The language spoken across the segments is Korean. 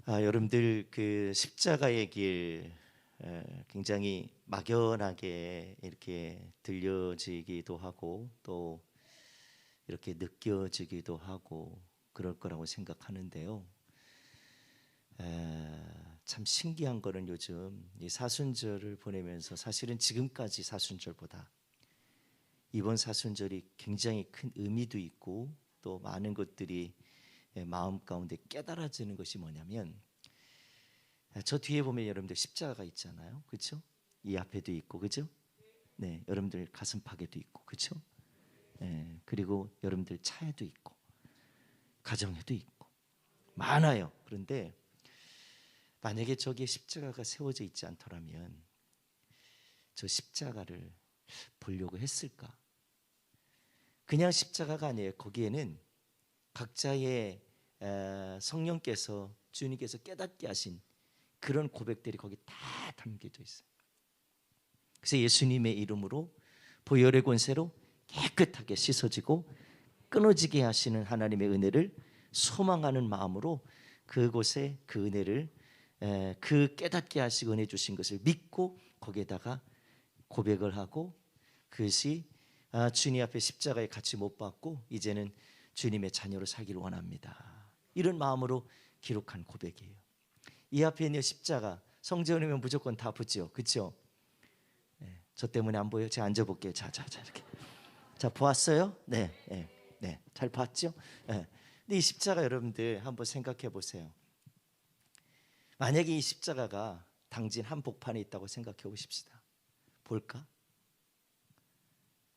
여러분들 그 십자가의 길 굉장히 막연하게 이렇게 들려지기도 하고 또 이렇게 느껴지기도 하고 그럴 거라고 생각하는데요. 참 신기한 거는 요즘 이 사순절을 보내면서 사실은 지금까지 사순절보다 이번 사순절이 굉장히 큰 의미도 있고 또 많은 것들이 마음 가운데 깨달아지는 것이 뭐냐면, 저 뒤에 보면 여러분들 십자가가 있잖아요, 그렇죠? 이 앞에도 있고, 그렇죠? 네, 여러분들 가슴팍에도 있고, 그렇죠? 네, 그리고 여러분들 차에도 있고, 가정에도 있고 많아요. 그런데 만약에 저기에 십자가가 세워져 있지 않더라면 저 십자가를 보려고 했을까? 그냥 십자가가 아니에요. 거기에는 각자의 성령께서, 주님께서 깨닫게 하신 그런 고백들이 거기 다 담겨져 있어요. 그래서 예수님의 이름으로 보혈의 권세로 깨끗하게 씻어지고 끊어지게 하시는 하나님의 은혜를 소망하는 마음으로 그곳에 그 은혜를, 그 깨닫게 하시고 은혜 주신 것을 믿고 거기에다가 고백을 하고, 그것이 주님 앞에 십자가에 같이 못 박고 이제는 주님의 자녀로 살기를 원합니다, 이런 마음으로 기록한 고백이에요. 이 앞에 있는 십자가 성전에 오면 무조건 다 붙죠, 그렇죠? 저 때문에 안 보여요? 제가 앉아볼게요. 자, 이렇게. 자, 보았어요? 네, 네, 네, 잘 봤죠? 네. 근데 이 십자가 여러분들 한번 생각해 보세요. 만약에 이 십자가가 당진 한복판에 있다고 생각해 보십시다. 볼까?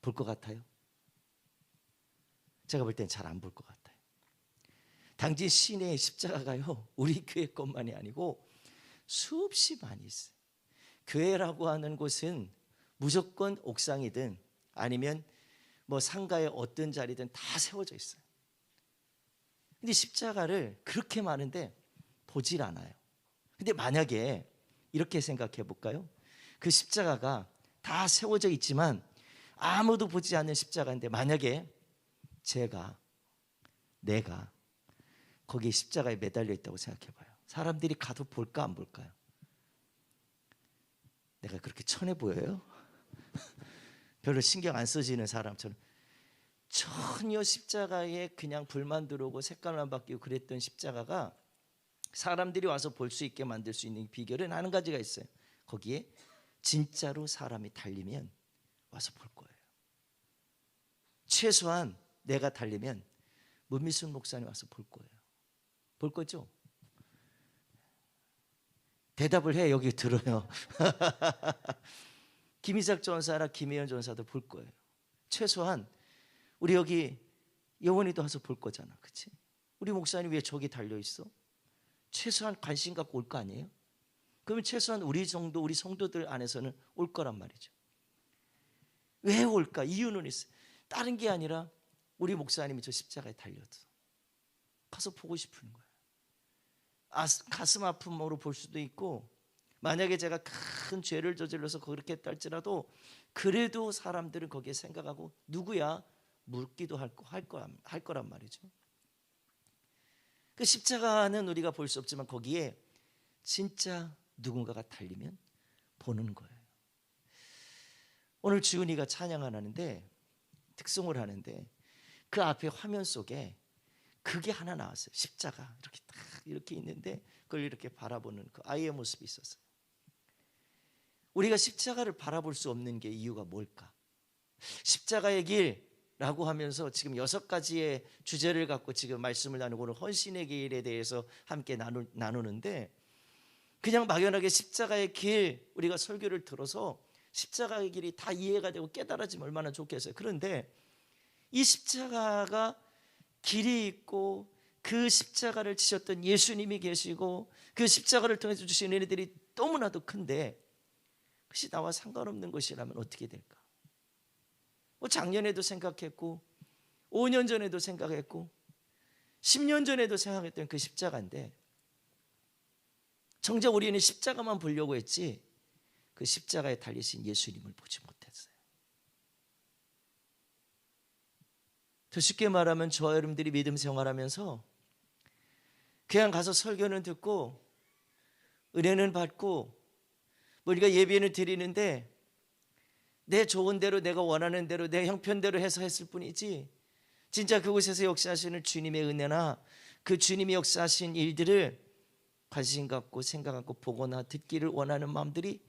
볼 것 같아요? 제가 볼 땐 잘 안 볼 것 같아요. 당진 시내의 십자가가요, 우리 교회 것만이 아니고 수없이 많이 있어요. 교회라고 하는 곳은 무조건 옥상이든 아니면 뭐 상가의 어떤 자리든 다 세워져 있어요. 근데 십자가를 그렇게 많은데 보질 않아요. 근데 만약에 이렇게 생각해 볼까요? 그 십자가가 다 세워져 있지만 아무도 보지 않는 십자가인데, 만약에 내가 거기 십자가에 매달려 있다고 생각해 봐요. 사람들이 가도 볼까 안 볼까요? 내가 그렇게 천해 보여요? 별로 신경 안 써지는 사람처럼 전혀 십자가에 그냥 불만 들어오고 색깔만 바뀌고 그랬던 십자가가 사람들이 와서 볼 수 있게 만들 수 있는 비결은 한 가지가 있어요. 거기에 진짜로 사람이 달리면 와서 볼 거예요. 최소한 내가 달리면 문미순 목사님 와서 볼 거예요. 볼 거죠? 대답을 해. 여기 들어요. 김이삭 전사나 김혜연 전사도 볼 거예요. 최소한 우리 여기 여원이도 와서 볼 거잖아, 그렇지? 우리 목사님 왜 저기 달려 있어? 최소한 관심 갖고 올 거 아니에요? 그러면 최소한 우리 정도, 우리 성도들 안에서는 올 거란 말이죠. 왜 올까? 이유는 있어요. 다른 게 아니라 우리 목사님이 저 십자가에 달려서 가서 보고 싶은 거예요. 가슴 아픔으로 볼 수도 있고, 만약에 제가 큰 죄를 저질러서 그렇게 했다 할지라도 그래도 사람들은 거기에 생각하고 누구야? 묻기도 할 거란 말이죠. 그 십자가는 우리가 볼 수 없지만 거기에 진짜 누군가가 달리면 보는 거예요. 오늘 주은이가 찬양을 하는데, 특송을 하는데 그 앞에 화면 속에 그게 하나 나왔어요. 십자가 이렇게 딱 이렇게 있는데 그걸 이렇게 바라보는 그 아이의 모습이 있었어요. 우리가 십자가를 바라볼 수 없는 게 이유가 뭘까? 십자가의 길라고 하면서 지금 6가지의 주제를 갖고 지금 말씀을 나누고, 오늘 헌신의 길에 대해서 함께 나누는데, 그냥 막연하게 십자가의 길 우리가 설교를 들어서 십자가의 길이 다 이해가 되고 깨달아지면 얼마나 좋겠어요. 그런데 이 십자가가 길이 있고 그 십자가를 지셨던 예수님이 계시고 그 십자가를 통해서 주신 은혜들이 너무나도 큰데, 그것이 나와 상관없는 것이라면 어떻게 될까? 뭐 작년에도 생각했고 5년 전에도 생각했고 10년 전에도 생각했던 그 십자가인데, 정작 우리는 십자가만 보려고 했지 그 십자가에 달리신 예수님을 보지 못했어요. 더 쉽게 말하면 저와 여러분들이 믿음 생활하면서 그냥 가서 설교는 듣고 은혜는 받고 우리가 예배는 드리는데 내 좋은 대로 내가 원하는 대로 내 형편대로 해서 했을 뿐이지 진짜 그곳에서 역사하시는 주님의 은혜나 그 주님이 역사하신 일들을 관심 갖고 생각 갖고 보거나 듣기를 원하는 마음들이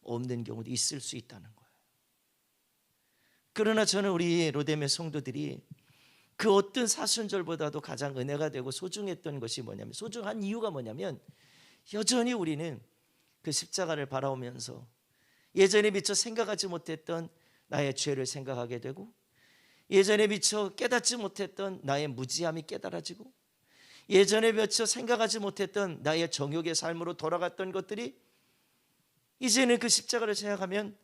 없는 경우도 있을 수 있다는 거예요. 그러나 저는 우리 로뎀의 성도들이 그 어떤 사순절보다도 가장 은혜가 되고 소중했던 것이 뭐냐면, 소중한 이유가 뭐냐면 여전히 우리는 그 십자가를 바라보면서 예전에 미처 생각하지 못했던 나의 죄를 생각하게 되고, 예전에 미처 깨닫지 못했던 나의 무지함이 깨달아지고, 예전에 미처 생각하지 못했던 나의 정욕의 삶으로 돌아갔던 것들이 이제는 그 십자가를 생각하면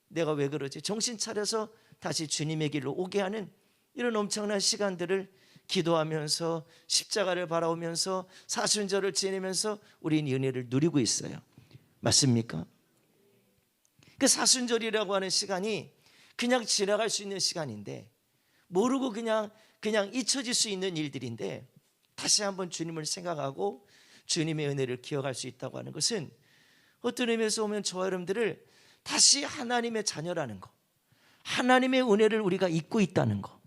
내가 왜 그러지? 정신 차려서 다시 주님의 길로 오게 하는 이런 엄청난 시간들을 기도하면서 십자가를 바라보면서 사순절을 지내면서 우리는 은혜를 누리고 있어요. 맞습니까? 그 사순절이라고 하는 시간이 그냥 지나갈 수 있는 시간인데, 모르고 그냥 잊혀질 수 있는 일들인데, 다시 한번 주님을 생각하고 주님의 은혜를 기억할 수 있다고 하는 것은 어떤 의미에서 보면 저와 여러분들을 다시 하나님의 자녀라는 거, 하나님의 은혜를 우리가 잊고 있다는 거,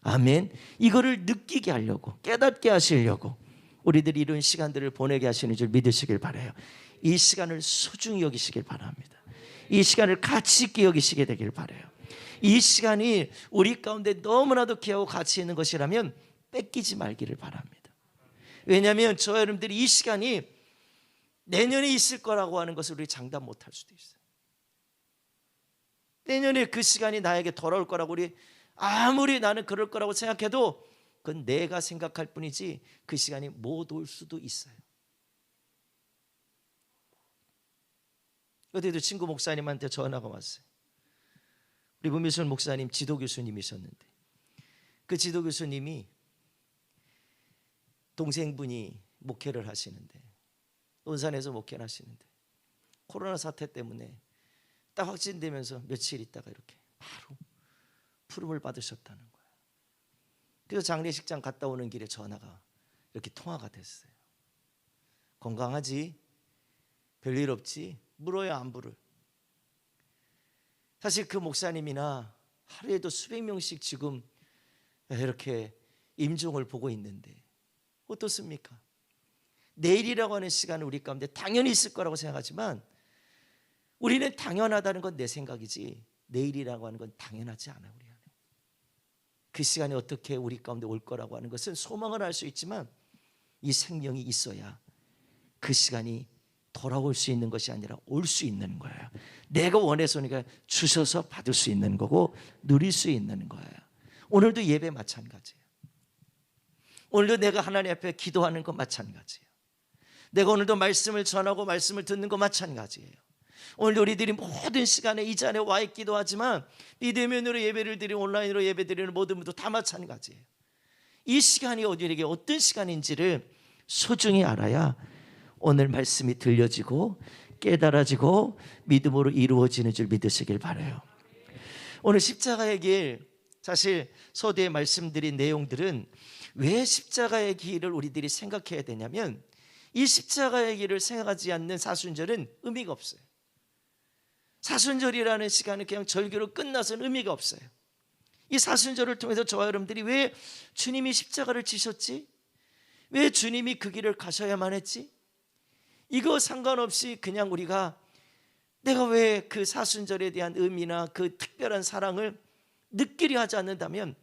아멘. 이거를 느끼게 하려고, 깨닫게 하시려고 우리들이 이런 시간들을 보내게 하시는 줄 믿으시길 바라요. 이 시간을 소중히 여기시길 바랍니다. 이 시간을 가치 있게 여기시게 되길 바라요. 이 시간이 우리 가운데 너무나도 귀하고 가치 있는 것이라면 뺏기지 말기를 바랍니다. 왜냐하면 저와 여러분들이 이 시간이 내년에 있을 거라고 하는 것을 우리 장담 못할 수도 있어요. 내년에 그 시간이 나에게 돌아올 거라고 우리 아무리 나는 그럴 거라고 생각해도 그건 내가 생각할 뿐이지 그 시간이 못 올 수도 있어요. 어제도 친구 목사님한테 전화가 왔어요. 우리 문미순 목사님 지도 교수님이셨는데, 그 지도 교수님이 동생분이 목회를 하시는데, 논산에서 목회를 하시는데 코로나 사태 때문에 딱 확진되면서 며칠 있다가 이렇게 바로 푸름을 받으셨다는 거예요. 그래서 장례식장 갔다 오는 길에 전화가 이렇게 통화가 됐어요. 건강하지? 별일 없지? 물어야 안 물을. 사실 그 목사님이나 하루에도 수백 명씩 지금 이렇게 임종을 보고 있는데 어떻습니까? 내일이라고 하는 시간은 우리 가운데 당연히 있을 거라고 생각하지만 우리는 당연하다는 건 내 생각이지 내일이라고 하는 건 당연하지 않아요. 우리 안에 그 시간이 어떻게 우리 가운데 올 거라고 하는 것은 소망을 할 수 있지만 이 생명이 있어야 그 시간이 돌아올 수 있는 것이 아니라 올 수 있는 거예요. 내가 원해서니까 주셔서 받을 수 있는 거고 누릴 수 있는 거예요. 오늘도 예배 마찬가지예요. 오늘도 내가 하나님 앞에 기도하는 거 마찬가지예요. 내가 오늘도 말씀을 전하고 말씀을 듣는 거 마찬가지예요. 오늘도 우리들이 모든 시간에 이 자리에 와 있기도 하지만 비대면으로 예배를 드리고 온라인으로 예배 드리는 모든 분도 다 마찬가지예요. 이 시간이 우리에게 어떤 시간인지를 소중히 알아야 오늘 말씀이 들려지고 깨달아지고 믿음으로 이루어지는 줄 믿으시길 바라요. 오늘 십자가의 길, 사실 서두에 말씀드린 내용들은 왜 십자가의 길을 우리들이 생각해야 되냐면, 이 십자가의 길을 생각하지 않는 사순절은 의미가 없어요. 사순절이라는 시간은 그냥 절기로 끝나서는 의미가 없어요. 이 사순절을 통해서 저와 여러분들이 왜 주님이 십자가를 지셨지? 왜 주님이 그 길을 가셔야만 했지? 이거 상관없이 그냥 우리가 내가 왜 그 사순절에 대한 의미나 그 특별한 사랑을 느끼려 하지 않는다면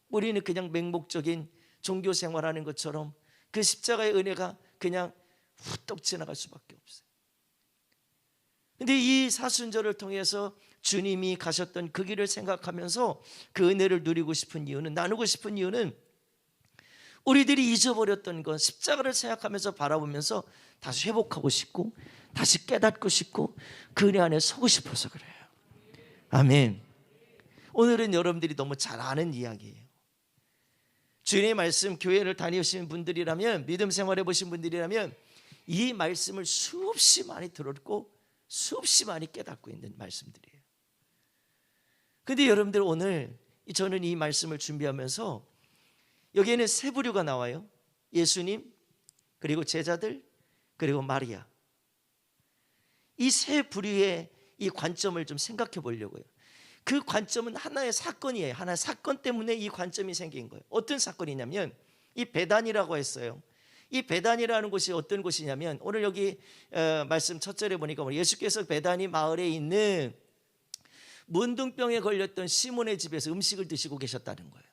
우리는 그냥 맹목적인 종교 생활하는 것처럼 그 십자가의 은혜가 그냥 후떡 지나갈 수밖에 없어요. 근데 이 사순절을 통해서 주님이 가셨던 그 길을 생각하면서 그 은혜를 누리고 싶은 이유는, 나누고 싶은 이유는 우리들이 잊어버렸던 건 십자가를 생각하면서 바라보면서 다시 회복하고 싶고 다시 깨닫고 싶고 그 은혜 안에 서고 싶어서 그래요. 아멘. 오늘은 여러분들이 너무 잘 아는 이야기예요. 주님의 말씀, 교회를 다니시는 분들이라면, 믿음 생활해 보신 분들이라면 이 말씀을 수없이 많이 들었고 수없이 많이 깨닫고 있는 말씀들이에요. 그런데 여러분들, 오늘 저는 이 말씀을 준비하면서 여기에는 세 부류가 나와요. 예수님, 그리고 제자들, 그리고 마리아. 이 세 부류의 이 관점을 좀 생각해 보려고요. 그 관점은 하나의 사건이에요. 하나의 사건 때문에 이 관점이 생긴 거예요. 어떤 사건이냐면 이 베단이라고 했어요. 이 베단이라는 곳이 어떤 곳이냐면 오늘 여기 말씀 첫 절에 보니까 예수께서 베단이 마을에 있는 문둥병에 걸렸던 시몬의 집에서 음식을 드시고 계셨다는 거예요.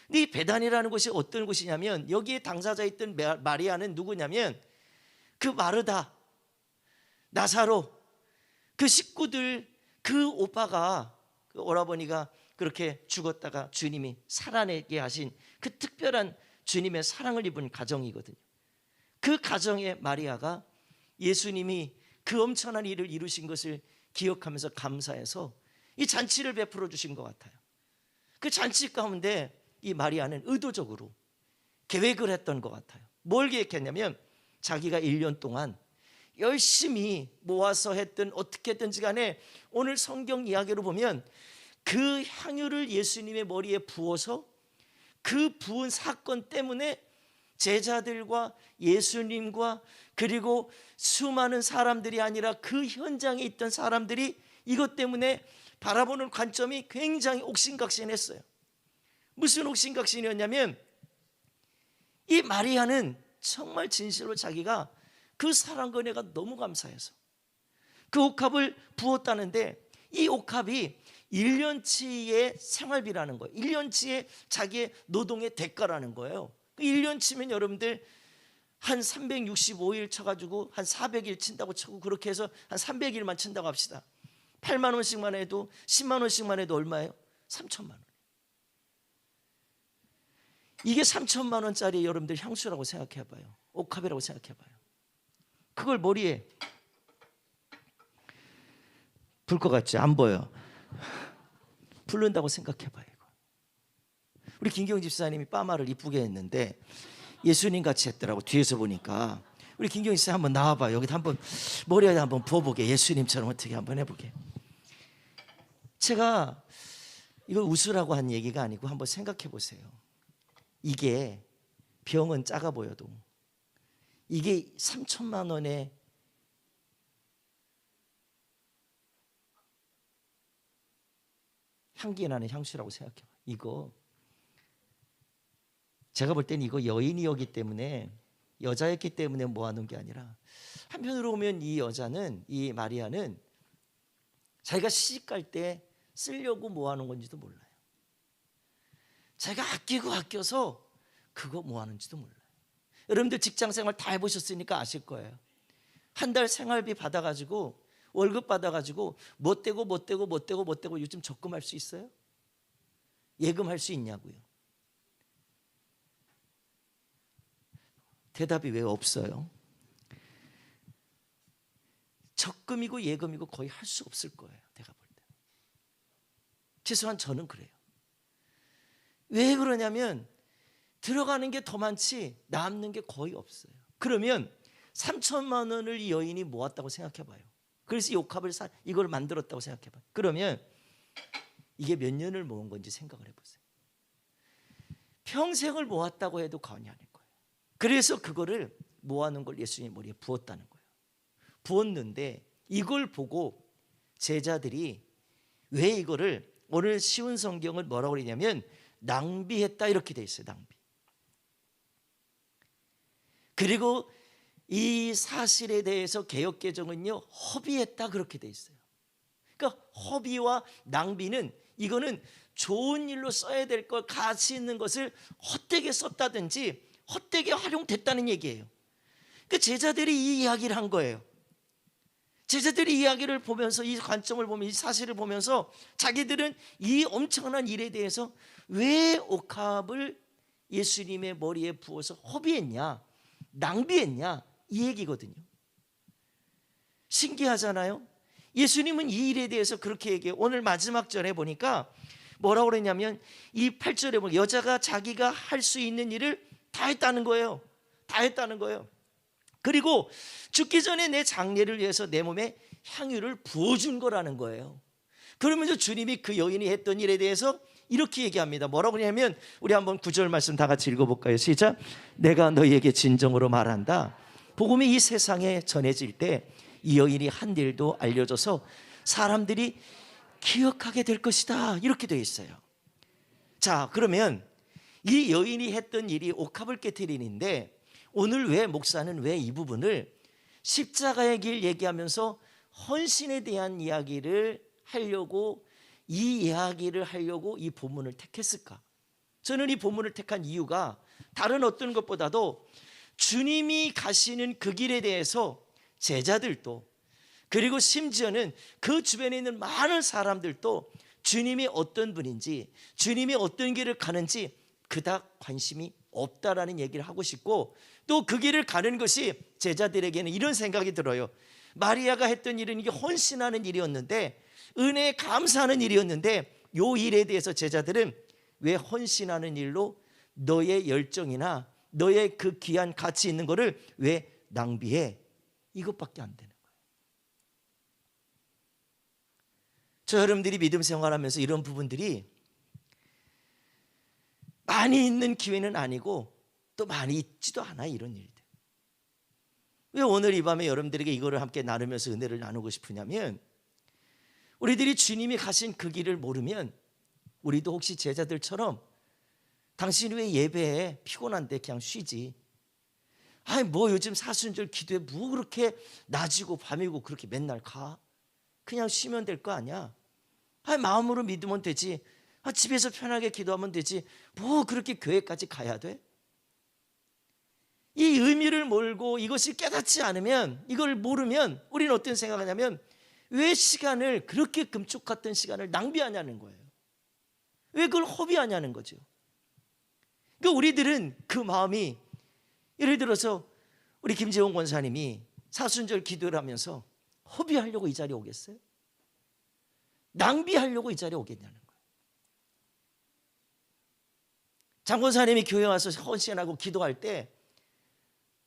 근데 이 베단이라는 곳이 어떤 곳이냐면 여기에 당사자 있던 마리아는 누구냐면 그 마르다, 나사로, 그 식구들, 그 오빠가, 그 오라버니가 그렇게 죽었다가 주님이 살아내게 하신 그 특별한 주님의 사랑을 입은 가정이거든요. 그 가정의 마리아가 예수님이 그 엄청난 일을 이루신 것을 기억하면서 감사해서 이 잔치를 베풀어 주신 것 같아요. 그 잔치 가운데 이 마리아는 의도적으로 계획을 했던 것 같아요. 뭘 계획했냐면 자기가 1년 동안 열심히 모아서 했든 어떻게 했든지 간에 오늘 성경 이야기로 보면 그 향유를 예수님의 머리에 부어서 그 부은 사건 때문에 제자들과 예수님과 그리고 수많은 사람들이 아니라 그 현장에 있던 사람들이 이것 때문에 바라보는 관점이 굉장히 옥신각신했어요. 무슨 옥신각신이었냐면 이 마리아는 정말 진실로 자기가 그 사랑과 은혜가 너무 감사해서 그 옥합을 부었다는데 이 옥합이 1년치의 생활비라는 거예요. 1년치의 자기의 노동의 대가라는 거예요. 1년치면 여러분들 한 365일 쳐가지고 한 400일 친다고 쳐고 그렇게 해서 한 300일만 친다고 합시다. 8만 원씩만 해도 10만 원씩만 해도 얼마예요? 3천만 원. 이게 3천만 원짜리 여러분들 향수라고 생각해봐요. 옥합이라고 생각해봐요. 그걸 머리에 불 것 같지? 안 보여. 부른다고 생각해봐요. 이거. 우리 김경 집사님이 빠마를 이쁘게 했는데 예수님 같이 했더라고. 뒤에서 보니까 우리 김경 집사 한번 나와봐요. 여기 한번 머리에 한번 부어보게. 예수님처럼 어떻게 한번 해보게. 제가 이걸 웃으라고 한 얘기가 아니고 한번 생각해 보세요. 이게 병은 작아 보여도 이게 3천만 원의 향기 나는 향수라고 생각해요. 이거 제가 볼 때는 이거 여인이었기 때문에 여자였기 때문에 모아놓은 게 아니라 한편으로 보면 이 여자는 이 마리아는 자기가 시집갈 때 쓰려고 모아놓은 건지도 몰라요. 자기가 아껴서 그거 모아놓은지도 몰라요. 여러분들 직장생활 다 해보셨으니까 아실 거예요. 한 달 생활비 받아가지고 월급 받아가지고 못 되고 요즘 적금할 수 있어요? 예금할 수 있냐고요? 대답이 왜 없어요? 적금이고 예금이고 거의 할 수 없을 거예요. 내가 볼 때. 최소한 저는 그래요. 왜 그러냐면 들어가는 게 더 많지 남는 게 거의 없어요. 그러면 3천만 원을 이 여인이 모았다고 생각해봐요. 그래서 이 옥합을 이걸 만들었다고 생각해봐요. 그러면 이게 몇 년을 모은 건지 생각을 해보세요. 평생을 모았다고 해도 과언이 아닐 거예요. 그래서 그거를 모아놓은 걸 예수님 머리에 부었다는 거예요. 부었는데 이걸 보고 제자들이 왜 이거를 오늘 쉬운 성경을 뭐라고 그러냐면 낭비했다 이렇게 돼 있어요. 낭비. 그리고 이 사실에 대해서 개역개정은요 허비했다 그렇게 돼 있어요. 그러니까 허비와 낭비는 이거는 좋은 일로 써야 될 것, 가치 있는 것을 헛되게 썼다든지 헛되게 활용됐다는 얘기예요. 그러니까 제자들이 이 이야기를 한 거예요. 제자들이 이 이야기를 보면서 이 관점을 보면 이 사실을 보면서 자기들은 이 엄청난 일에 대해서 왜 옥합을 예수님의 머리에 부어서 허비했냐, 낭비했냐 이 얘기거든요. 신기하잖아요. 예수님은 이 일에 대해서 그렇게 얘기해요. 오늘 마지막 절에 보니까 뭐라고 그러냐면 이 8절에 보면 여자가 자기가 할 수 있는 일을 다 했다는 거예요. 다 했다는 거예요. 그리고 죽기 전에 내 장례를 위해서 내 몸에 향유를 부어준 거라는 거예요. 그러면서 주님이 그 여인이 했던 일에 대해서 이렇게 얘기합니다. 뭐라고 그러냐면 우리 한번 9절 말씀 다 같이 읽어볼까요? 시작. 내가 너희에게 진정으로 말한다. 복음이 이 세상에 전해질 때 이 여인이 한 일도 알려져서 사람들이 기억하게 될 것이다. 이렇게 되어 있어요. 자, 그러면 이 여인이 했던 일이 옥합을 깨트린 일인데 오늘 왜 목사는 왜 이 부분을 십자가의 길 얘기하면서 헌신에 대한 이야기를 하려고 이 이야기를 하려고 이 본문을 택했을까? 저는 이 본문을 택한 이유가 다른 어떤 것보다도 주님이 가시는 그 길에 대해서 제자들도 그리고 심지어는 그 주변에 있는 많은 사람들도 주님이 어떤 분인지 주님이 어떤 길을 가는지 그닥 관심이 없다라는 얘기를 하고 싶고 또 그 길을 가는 것이 제자들에게는 이런 생각이 들어요. 마리아가 했던 일은 이게 헌신하는 일이었는데 은혜에 감사하는 일이었는데 이 일에 대해서 제자들은 왜 헌신하는 일로 너의 열정이나 너의 그 귀한 가치 있는 거를 왜 낭비해? 이것밖에 안 되는 거예요. 저 여러분들이 믿음 생활하면서 이런 부분들이 많이 있는 기회는 아니고 또 많이 있지도 않아요. 이런 일들. 왜 오늘 이 밤에 여러분들에게 이거를 함께 나누면서 은혜를 나누고 싶으냐면 우리들이 주님이 가신 그 길을 모르면 우리도 혹시 제자들처럼 당신이 왜 예배에 피곤한데 그냥 쉬지? 아니 뭐 요즘 사순절 기도에 뭐 그렇게 낮이고 밤이고 그렇게 맨날 가? 그냥 쉬면 될 거 아니야? 아니 마음으로 믿으면 되지. 집에서 편하게 기도하면 되지. 뭐 그렇게 교회까지 가야 돼? 이 의미를 모르고 이것이 깨닫지 않으면 이걸 모르면 우리는 어떤 생각을 하냐면 왜 시간을 그렇게 금쪽 같은 시간을 낭비하냐는 거예요. 왜 그걸 허비하냐는 거죠. 그러니까 우리들은 그 마음이 예를 들어서 우리 김재원 권사님이 사순절 기도를 하면서 허비하려고 이 자리에 오겠어요? 낭비하려고 이 자리에 오겠냐는 거예요. 장 권사님이 교회 와서 헌신하고 기도할 때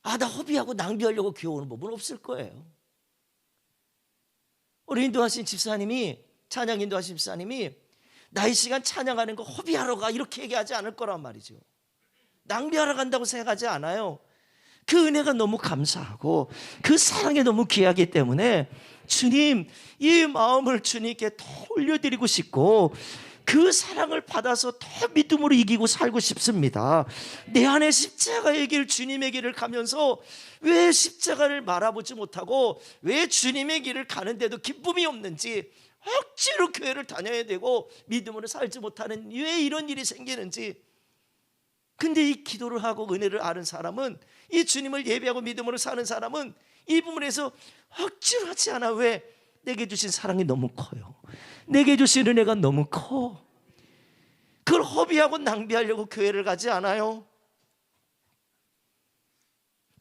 나 허비하고 낭비하려고 교회 오는 법은 없을 거예요. 우리 인도하신 집사님이 찬양 인도하신 집사님이 나 이 시간 찬양하는 거 허비하러 가 이렇게 얘기하지 않을 거란 말이죠. 낭비하러 간다고 생각하지 않아요. 그 은혜가 너무 감사하고 그 사랑이 너무 귀하기 때문에 주님 이 마음을 주님께 더 올려드리고 싶고 그 사랑을 받아서 더 믿음으로 이기고 살고 싶습니다. 내 안에 십자가의 길 주님의 길을 가면서 왜 십자가를 말아보지 못하고 왜 주님의 길을 가는데도 기쁨이 없는지 억지로 교회를 다녀야 되고 믿음으로 살지 못하는 왜 이런 일이 생기는지. 근데 이 기도를 하고 은혜를 아는 사람은 이 주님을 예배하고 믿음으로 사는 사람은 이 부분에서 억지로 하지 않아. 왜? 내게 주신 사랑이 너무 커요. 내게 주신 은혜가 너무 커. 그걸 허비하고 낭비하려고 교회를 가지 않아요.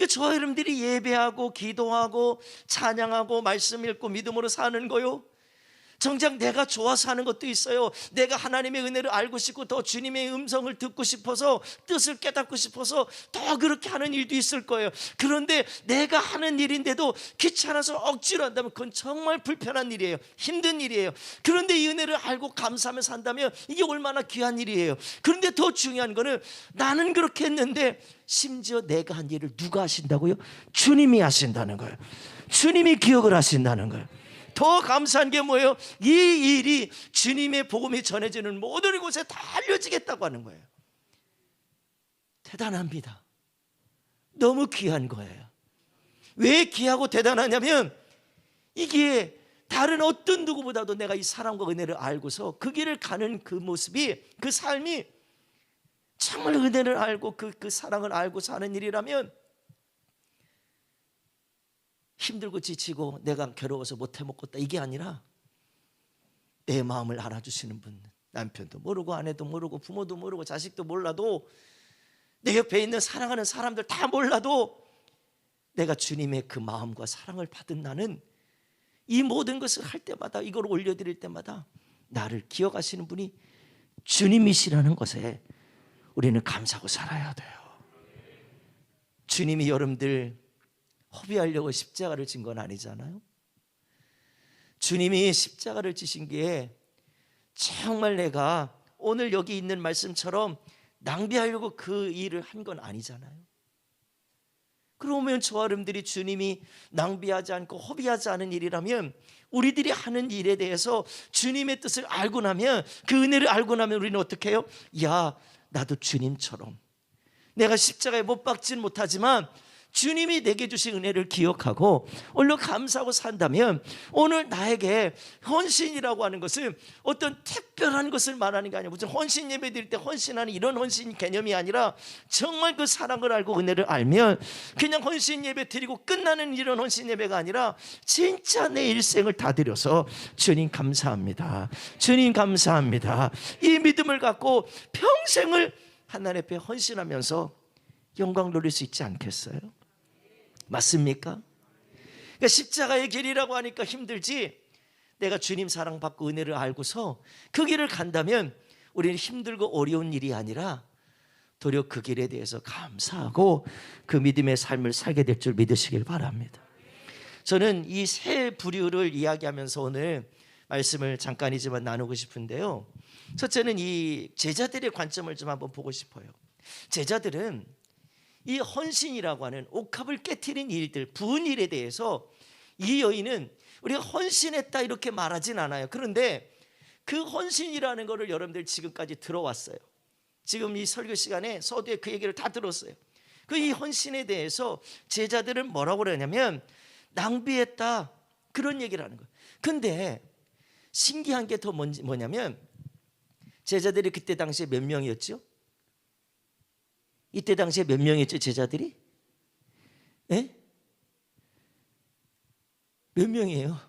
저 여러분들이 예배하고 기도하고 찬양하고 말씀 읽고 믿음으로 사는 거요, 정작 내가 좋아서 하는 것도 있어요. 내가 하나님의 은혜를 알고 싶고 더 주님의 음성을 듣고 싶어서 뜻을 깨닫고 싶어서 더 그렇게 하는 일도 있을 거예요. 그런데 내가 하는 일인데도 귀찮아서 억지로 한다면 그건 정말 불편한 일이에요. 힘든 일이에요. 그런데 이 은혜를 알고 감사하며 산다면 이게 얼마나 귀한 일이에요. 그런데 더 중요한 거는 나는 그렇게 했는데 심지어 내가 한 일을 누가 하신다고요? 주님이 하신다는 거예요. 주님이 기억을 하신다는 거예요. 더 감사한 게 뭐예요? 이 일이 주님의 복음이 전해지는 모든 곳에 다 알려지겠다고 하는 거예요. 대단합니다. 너무 귀한 거예요. 왜 귀하고 대단하냐면 이게 다른 어떤 누구보다도 내가 이 사랑과 은혜를 알고서 그 길을 가는 그 모습이, 그 삶이 정말 은혜를 알고 그 사랑을 알고 사는 일이라면 힘들고 지치고 내가 괴로워서 못해 먹겠다 이게 아니라 내 마음을 알아주시는 분, 남편도 모르고 아내도 모르고 부모도 모르고 자식도 몰라도 내 옆에 있는 사랑하는 사람들 다 몰라도 내가 주님의 그 마음과 사랑을 받은 나는 이 모든 것을 할 때마다, 이걸 올려드릴 때마다 나를 기억하시는 분이 주님이시라는 것에 우리는 감사하고 살아야 돼요. 주님이 여러분들 허비하려고 십자가를 진 건 아니잖아요. 주님이 십자가를 지신 게 정말 내가 오늘 여기 있는 말씀처럼 낭비하려고 그 일을 한 건 아니잖아요. 그러면 저와 여러분들이 주님이 낭비하지 않고 허비하지 않은 일이라면, 우리들이 하는 일에 대해서 주님의 뜻을 알고 나면, 그 은혜를 알고 나면 우리는 어떻게 해요? 야, 나도 주님처럼 내가 십자가에 못 박지는 못하지만 주님이 내게 주신 은혜를 기억하고 오늘 감사하고 산다면, 오늘 나에게 헌신이라고 하는 것은 어떤 특별한 것을 말하는 게 아니라, 무슨 헌신 예배 드릴 때 헌신하는 이런 헌신 개념이 아니라, 정말 그 사랑을 알고 은혜를 알면 그냥 헌신 예배 드리고 끝나는 이런 헌신 예배가 아니라, 진짜 내 일생을 다 드려서 주님 감사합니다, 주님 감사합니다, 이 믿음을 갖고 평생을 하나님 앞에 헌신하면서 영광 누릴 수 있지 않겠어요? 맞습니까? 그러니까 십자가의 길이라고 하니까 힘들지, 내가 주님 사랑받고 은혜를 알고서 그 길을 간다면 우리는 힘들고 어려운 일이 아니라 도리어 그 길에 대해서 감사하고 그 믿음의 삶을 살게 될 줄 믿으시길 바랍니다. 저는 이 세 부류를 이야기하면서 오늘 말씀을 잠깐이지만 나누고 싶은데요, 첫째는 이 제자들의 관점을 좀 한번 보고 싶어요. 제자들은 이 헌신이라고 하는 옥합을 깨트린 일들, 부은 일에 대해서 이 여인은 우리가 헌신했다 이렇게 말하진 않아요. 그런데 그 헌신이라는 것을 여러분들 지금까지 들어왔어요. 지금 이 설교 시간에 서두에 그 얘기를 다 들었어요. 그 이 헌신에 대해서 제자들은 뭐라고 그러냐면 낭비했다, 그런 얘기를 하는 거예요. 근데 신기한 게 더 뭐냐면, 제자들이 그때 당시에 몇 명이었죠? 이때 당시에 몇 명이었죠, 제자들이? 예? 몇 명이에요?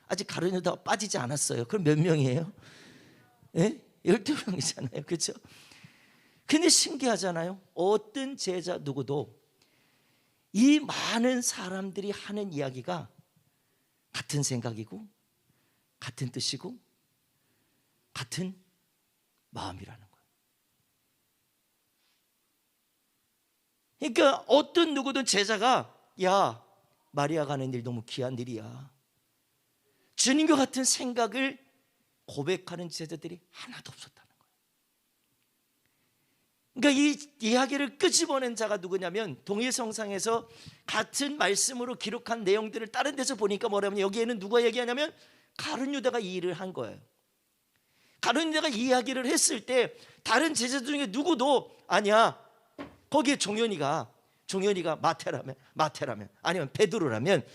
아직 가룟 유다가 빠지지 않았어요. 그럼 몇 명이에요? 예? 12명이잖아요. 그렇죠? 근데 신기하잖아요. 어떤 제자 누구도 이 많은 사람들이 하는 이야기가 같은 생각이고 같은 뜻이고 같은 마음이라는 거예요. 그러니까 어떤 누구든 제자가, 야, 마리아가 하는 일 너무 귀한 일이야, 주님과 같은 생각을 고백하는 제자들이 하나도 없었다는 거예요. 그러니까 이 이야기를 끄집어낸 자가 누구냐면, 동일성상에서 같은 말씀으로 기록한 내용들을 다른 데서 보니까 뭐냐면, 여기에는 누가 얘기하냐면 가룟 유다가 이 일을 한 거예요. 가룟 유다가 이 이야기를 했을 때 다른 제자 중에 누구도, 아니야, 거기에 종현이가 마태라면 아니면 베드로라면,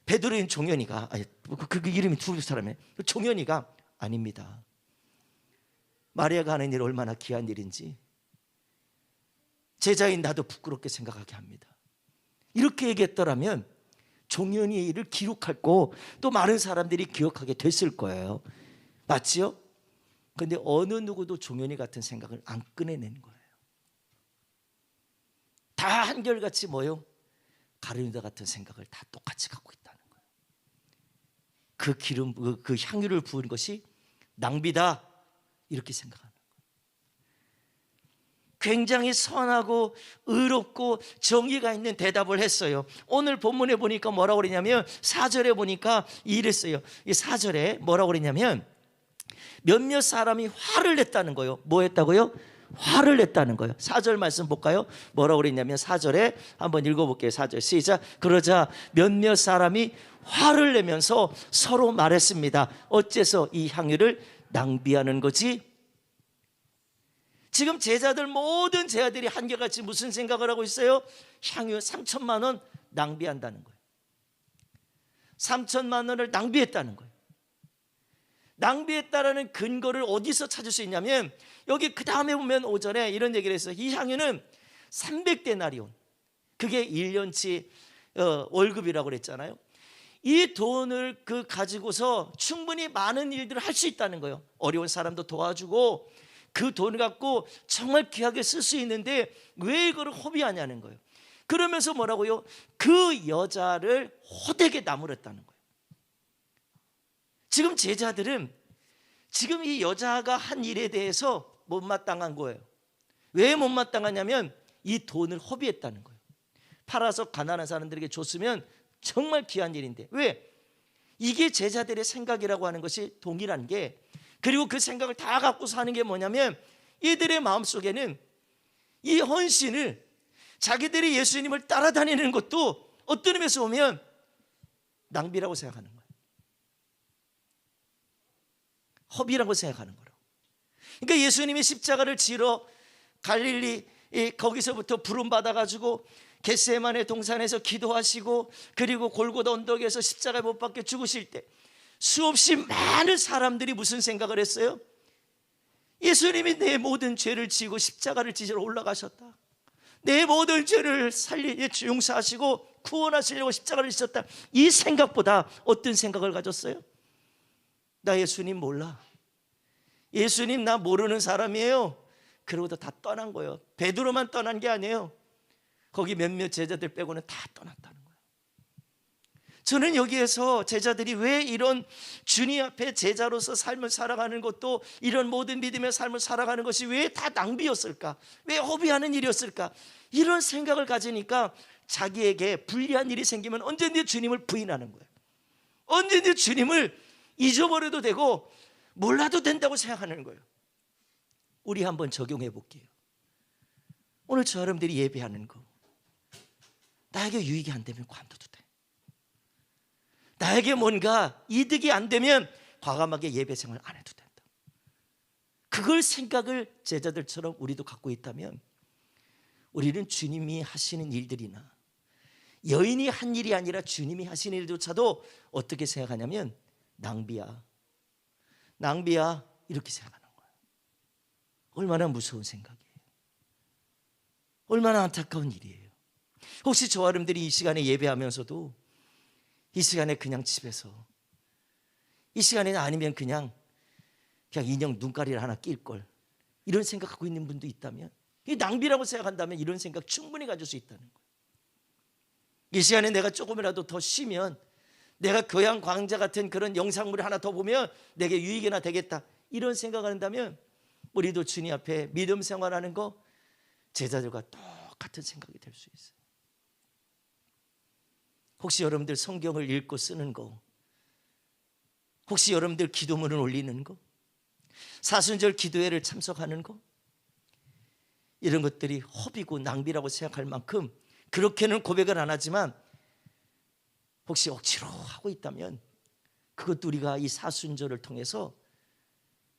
베드로인 종현이가, 아니 그 이름이 두 사람이에요. 종현이가 아닙니다, 마리아가 하는 일 얼마나 귀한 일인지 제자인 나도 부끄럽게 생각하게 합니다, 이렇게 얘기했더라면 종현이의 일을 기록하고 또 많은 사람들이 기억하게 됐을 거예요. 맞지요? 근데 어느 누구도 종현이 같은 생각을 안 꺼내는 거예요. 다 한결같이 뭐요? 가룟 유다 같은 생각을 다 똑같이 갖고 있다는 거예요. 그 기름, 그 향유를 부은 것이 낭비다, 이렇게 생각하는 거예요. 굉장히 선하고 의롭고 정의가 있는 대답을 했어요. 오늘 본문에 보니까 뭐라고 그러냐면, 4절에 보니까 이랬어요. 이 4절에 뭐라고 그러냐면, 몇몇 사람이 화를 냈다는 거예요. 뭐 했다고요? 화를 냈다는 거예요. 4절 말씀 볼까요? 뭐라고 그랬냐면, 4절에 한번 읽어볼게요. 4절 시작. 그러자 몇몇 사람이 화를 내면서 서로 말했습니다. 어째서 이 향유를 낭비하는 거지? 지금 제자들, 모든 제자들이 한결같이 무슨 생각을 하고 있어요? 향유 3천만 원 낭비한다는 거예요. 3천만 원을 낭비했다는 거예요. 낭비했다라는 근거를 어디서 찾을 수 있냐면, 여기 그 다음에 보면 5절에 이런 얘기를 했어요. 이 향유는 300데나리온, 그게 1년치 월급이라고 그랬잖아요. 이 돈을 가지고서 충분히 많은 일들을 할 수 있다는 거예요. 어려운 사람도 도와주고 그 돈을 갖고 정말 귀하게 쓸 수 있는데 왜 이거를 허비하냐는 거예요. 그러면서 뭐라고요? 그 여자를 호되게 나무랬다는 거예요. 지금 제자들은 지금 이 여자가 한 일에 대해서 못마땅한 거예요. 왜 못마땅하냐면 이 돈을 허비했다는 거예요. 팔아서 가난한 사람들에게 줬으면 정말 귀한 일인데, 왜? 이게 제자들의 생각이라고 하는 것이 동일한 게, 그리고 그 생각을 다 갖고 사는 게 뭐냐면 이들의 마음속에는 이 헌신을, 자기들이 예수님을 따라다니는 것도 어떤 의미에서 보면 낭비라고 생각하는 거예요. 허비라고 생각하는 거라고. 그러니까 예수님이 십자가를 지러 갈릴리 거기서부터 부름 받아가지고 겟세마네 동산에서 기도하시고, 그리고 골고다 언덕에서 십자가에 못 박혀 죽으실 때 수없이 많은 사람들이 무슨 생각을 했어요? 예수님이 내 모든 죄를 지고 십자가를 지시러 올라가셨다, 내 모든 죄를 용서하시고 구원하시려고 십자가를 지셨다. 이 생각보다 어떤 생각을 가졌어요? 나 예수님 몰라, 예수님 나 모르는 사람이에요. 그러고도 다 떠난 거예요. 베드로만 떠난 게 아니에요. 거기 몇몇 제자들 빼고는 다 떠났다는 거예요. 저는 여기에서 제자들이 왜 이런 주님 앞에 제자로서 삶을 살아가는 것도, 이런 모든 믿음의 삶을 살아가는 것이 왜 다 낭비였을까, 왜 허비하는 일이었을까, 이런 생각을 가지니까 자기에게 불리한 일이 생기면 언제든지 주님을 부인하는 거예요. 언제든지 주님을 잊어버려도 되고 몰라도 된다고 생각하는 거예요. 우리 한번 적용해 볼게요. 오늘 저 여러분들이 예배하는 거, 나에게 유익이 안 되면 관둬도 돼. 나에게 뭔가 이득이 안 되면 과감하게 예배 생활 안 해도 된다. 그걸 생각을 제자들처럼 우리도 갖고 있다면 우리는 주님이 하시는 일들이나 여인이 한 일이 아니라 주님이 하시는 일조차도 어떻게 생각하냐면 낭비야, 낭비야, 이렇게 생각하는 거예요. 얼마나 무서운 생각이에요. 얼마나 안타까운 일이에요. 혹시 저와 여러분들이 이 시간에 예배하면서도 이 시간에 그냥 집에서, 이 시간에 아니면 그냥 인형 눈가리를 하나 낄 걸, 이런 생각하고 있는 분도 있다면, 이 낭비라고 생각한다면 이런 생각 충분히 가질 수 있다는 거예요. 이 시간에 내가 조금이라도 더 쉬면, 내가 교양 강좌 같은 그런 영상물을 하나 더 보면 내게 유익이나 되겠다, 이런 생각을 한다면 우리도 주님 앞에 믿음 생활하는 거 제자들과 똑같은 생각이 될 수 있어요. 혹시 여러분들 성경을 읽고 쓰는 거, 혹시 여러분들 기도문을 올리는 거, 사순절 기도회를 참석하는 거, 이런 것들이 허비고 낭비라고 생각할 만큼 그렇게는 고백을 안 하지만 혹시 억지로 하고 있다면 그것도 우리가 이 사순절을 통해서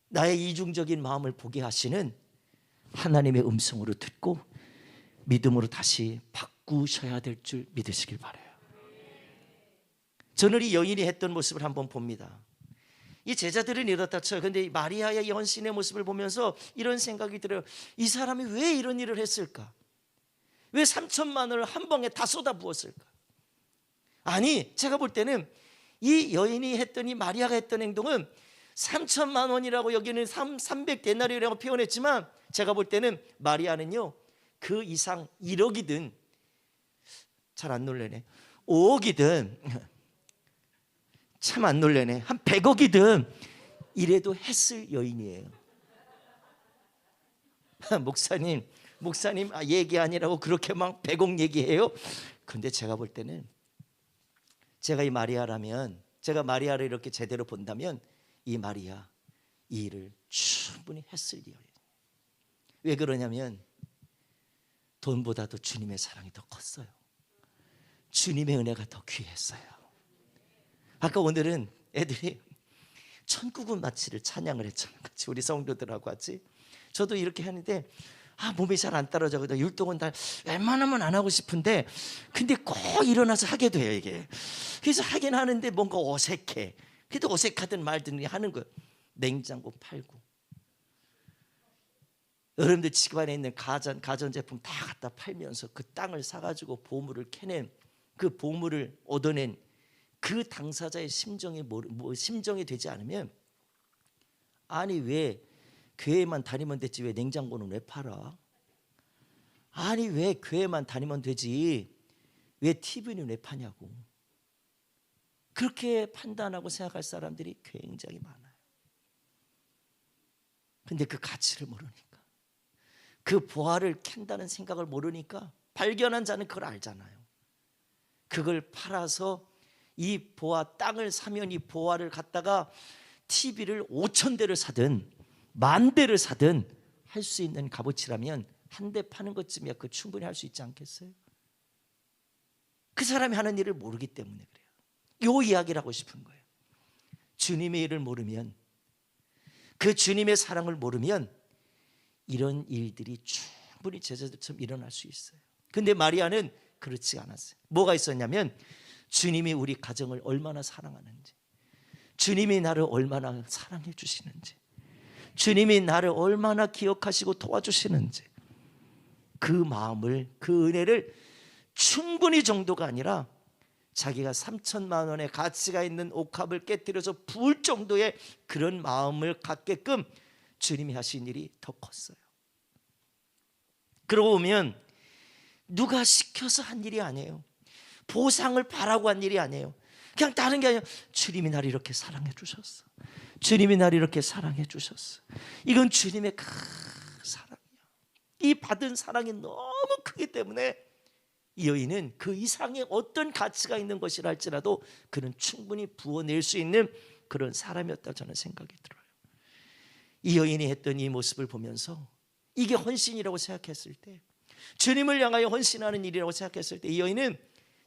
나의 이중적인 마음을 보게 하시는 하나님의 음성으로 듣고 믿음으로 다시 바꾸셔야 될 줄 믿으시길 바라요. 저는 이 여인이 했던 모습을 한번 봅니다. 이 제자들은 이렇다 쳐요. 그런데 마리아의 이 헌신의 모습을 보면서 이런 생각이 들어요. 이 사람이 왜 이런 일을 했을까? 왜 3천만 원을 한 방에 다 쏟아부었을까? 아니, 제가 볼 때는 이 여인이 했던, 이 마리아가 했던 행동은 3천만 원이라고 여기는 300데나리오라고 표현했지만 제가 볼 때는 마리아는요 그 이상 1억이든, 잘 안 놀래네, 5억이든, 참 안 놀래네, 한 100억이든 이래도 했을 여인이에요. 목사님 얘기 아니라고 그렇게 막 100억 얘기해요? 근데 제가 볼 때는, 제가 이 마리아라면, 제가 마리아를 이렇게 제대로 본다면 이 마리아 이 일을 충분히 했을 여인. 왜 그러냐면 돈보다도 주님의 사랑이 더 컸어요. 주님의 은혜가 더 귀했어요. 아까 오늘은 애들이 천국은 마치를 찬양을 했잖아요. 같이 우리 성도들하고 같이. 저도 이렇게 하는데 몸이 잘 안 따라져서 율동은 다 웬만하면 안 하고 싶은데 근데 꼭 일어나서 하게 돼요 이게. 그래서 하긴 하는데 뭔가 어색해. 그래도 어색하든 말든 하는 거예요. 냉장고 팔고, 여러분들 집안에 있는 가전제품 다 갖다 팔면서 그 땅을 사가지고 보물을 캐낸, 그 보물을 얻어낸 그 당사자의 심정이 심정이 되지 않으면, 아니 왜 교회만 다니면 됐지 왜 냉장고는 왜 팔아? 아니 왜 교회만 다니면 되지 왜 TV는 왜 파냐고. 그렇게 판단하고 생각할 사람들이 굉장히 많아요. 근데 그 가치를 모르니까, 그 보화를 캔다는 생각을 모르니까, 발견한 자는 그걸 알잖아요. 그걸 팔아서 이 보화, 땅을 사면 이 보화를 갖다가 TV를 5천 대를 사든 10,000대를 사든 할 수 있는 값어치라면 한 대 파는 것쯤이야 그 충분히 할 수 있지 않겠어요? 그 사람이 하는 일을 모르기 때문에 그래요. 요 이야기를 하고 싶은 거예요. 주님의 일을 모르면, 그 주님의 사랑을 모르면 이런 일들이 충분히 제자들처럼 일어날 수 있어요. 근데 마리아는 그렇지 않았어요. 뭐가 있었냐면 주님이 우리 가정을 얼마나 사랑하는지, 주님이 나를 얼마나 사랑해 주시는지, 주님이 나를 얼마나 기억하시고 도와주시는지, 그 마음을, 그 은혜를 충분히 정도가 아니라 자기가 3천만 원의 가치가 있는 옥합을 깨뜨려서 부을 정도의 그런 마음을 갖게끔 주님이 하신 일이 더 컸어요. 그러고 보면 누가 시켜서 한 일이 아니에요. 보상을 바라고 한 일이 아니에요. 그냥 다른 게 아니라 주님이 나를 이렇게 사랑해 주셨어. 주님이 나를 이렇게 사랑해 주셨어. 이건 주님의 큰 사랑이야. 이 받은 사랑이 너무 크기 때문에 이 여인은 그 이상의 어떤 가치가 있는 것이라 할지라도 그는 충분히 부어낼 수 있는 그런 사람이었다 저는 생각이 들어요. 이 여인이 했던 이 모습을 보면서 이게 헌신이라고 생각했을 때, 주님을 향하여 헌신하는 일이라고 생각했을 때 이 여인은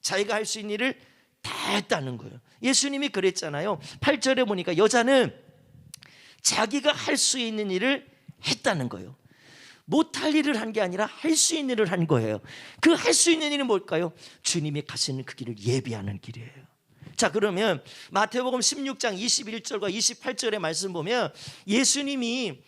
자기가 할 수 있는 일을 다 했다는 거예요. 예수님이 그랬잖아요. 8절에 보니까 여자는 자기가 할 수 있는 일을 했다는 거예요. 못할 일을 한 게 아니라 할 수 있는 일을 한 거예요. 그 할 수 있는 일은 뭘까요? 주님이 가시는 그 길을 예비하는 길이에요. 자, 그러면 마태복음 16장 21절과 28절의 말씀 보면 예수님이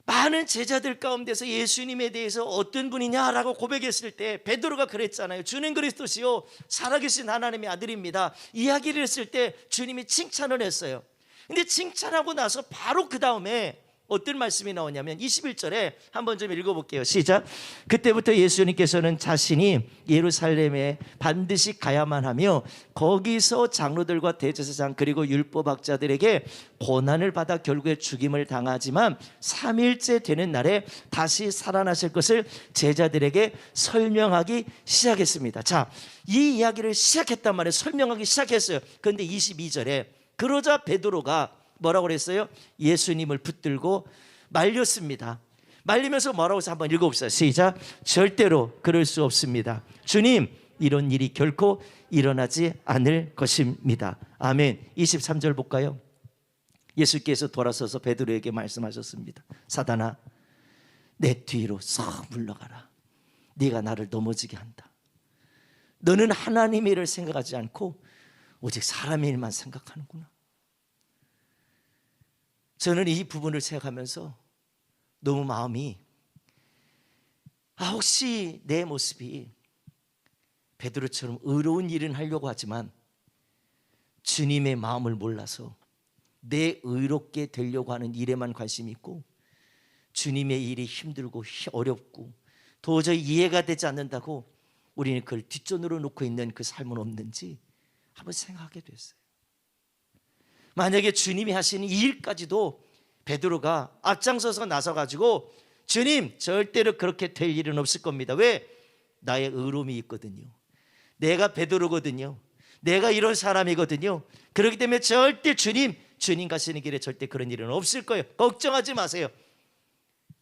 많은 제자들 가운데서 예수님에 대해서 어떤 분이냐라고 고백했을 때 베드로가 그랬잖아요. 주는 그리스도시요 살아계신 하나님의 아들입니다. 이야기를 했을 때 주님이 칭찬을 했어요. 근데 칭찬하고 나서 바로 그 다음에 어떤 말씀이 나오냐면 21절에 한번 좀 읽어볼게요. 시작. 그때부터 예수님께서는 자신이 예루살렘에 반드시 가야만 하며 거기서 장로들과 대제사장 그리고 율법학자들에게 고난을 받아 결국에 죽임을 당하지만 3일째 되는 날에 다시 살아나실 것을 제자들에게 설명하기 시작했습니다. 자, 이 이야기를 시작했단 말이에요. 설명하기 시작했어요. 그런데 22절에 그러자 베드로가 뭐라고 그랬어요? 예수님을 붙들고 말렸습니다. 말리면서 뭐라고 해서 한번 읽어봅시다. 시작. 절대로 그럴 수 없습니다. 주님, 이런 일이 결코 일어나지 않을 것입니다. 아멘. 23절 볼까요? 예수께서 돌아서서 베드로에게 말씀하셨습니다. 사단아, 내 뒤로 썩 물러가라. 네가 나를 넘어지게 한다. 너는 하나님의 일을 생각하지 않고 오직 사람의 일만 생각하는구나. 저는 이 부분을 생각하면서 너무 마음이 혹시 내 모습이 베드로처럼 의로운 일은 하려고 하지만 주님의 마음을 몰라서 내 의롭게 되려고 하는 일에만 관심이 있고 주님의 일이 힘들고 어렵고 도저히 이해가 되지 않는다고 우리는 그걸 뒷전으로 놓고 있는 그 삶은 없는지 한번 생각하게 됐어요. 만약에 주님이 하시는 이 일까지도 베드로가 앞장서서 나서가지고 주님, 절대로 그렇게 될 일은 없을 겁니다. 왜? 나의 의로움이 있거든요. 내가 베드로거든요. 내가 이런 사람이거든요. 그렇기 때문에 절대 주님 가시는 길에 절대 그런 일은 없을 거예요. 걱정하지 마세요.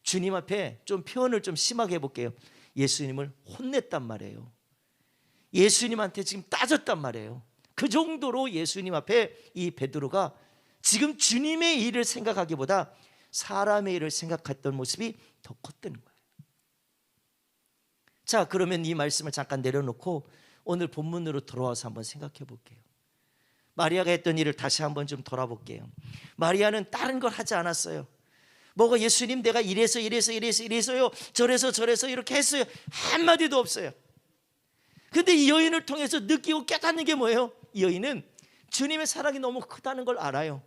주님 앞에 좀 표현을 좀 심하게 해볼게요. 예수님을 혼냈단 말이에요. 예수님한테 지금 따졌단 말이에요. 그 정도로 예수님 앞에 이 베드로가 지금 주님의 일을 생각하기보다 사람의 일을 생각했던 모습이 더 컸다는 거예요. 자, 그러면 이 말씀을 잠깐 내려놓고 오늘 본문으로 돌아와서 한번 생각해 볼게요. 마리아가 했던 일을 다시 한번 좀 돌아볼게요. 마리아는 다른 걸 하지 않았어요. 뭐가 예수님 내가 이래서요 저래서 이렇게 했어요. 한마디도 없어요. 근데 이 여인을 통해서 느끼고 깨닫는 게 뭐예요? 이 여인은 주님의 사랑이 너무 크다는 걸 알아요.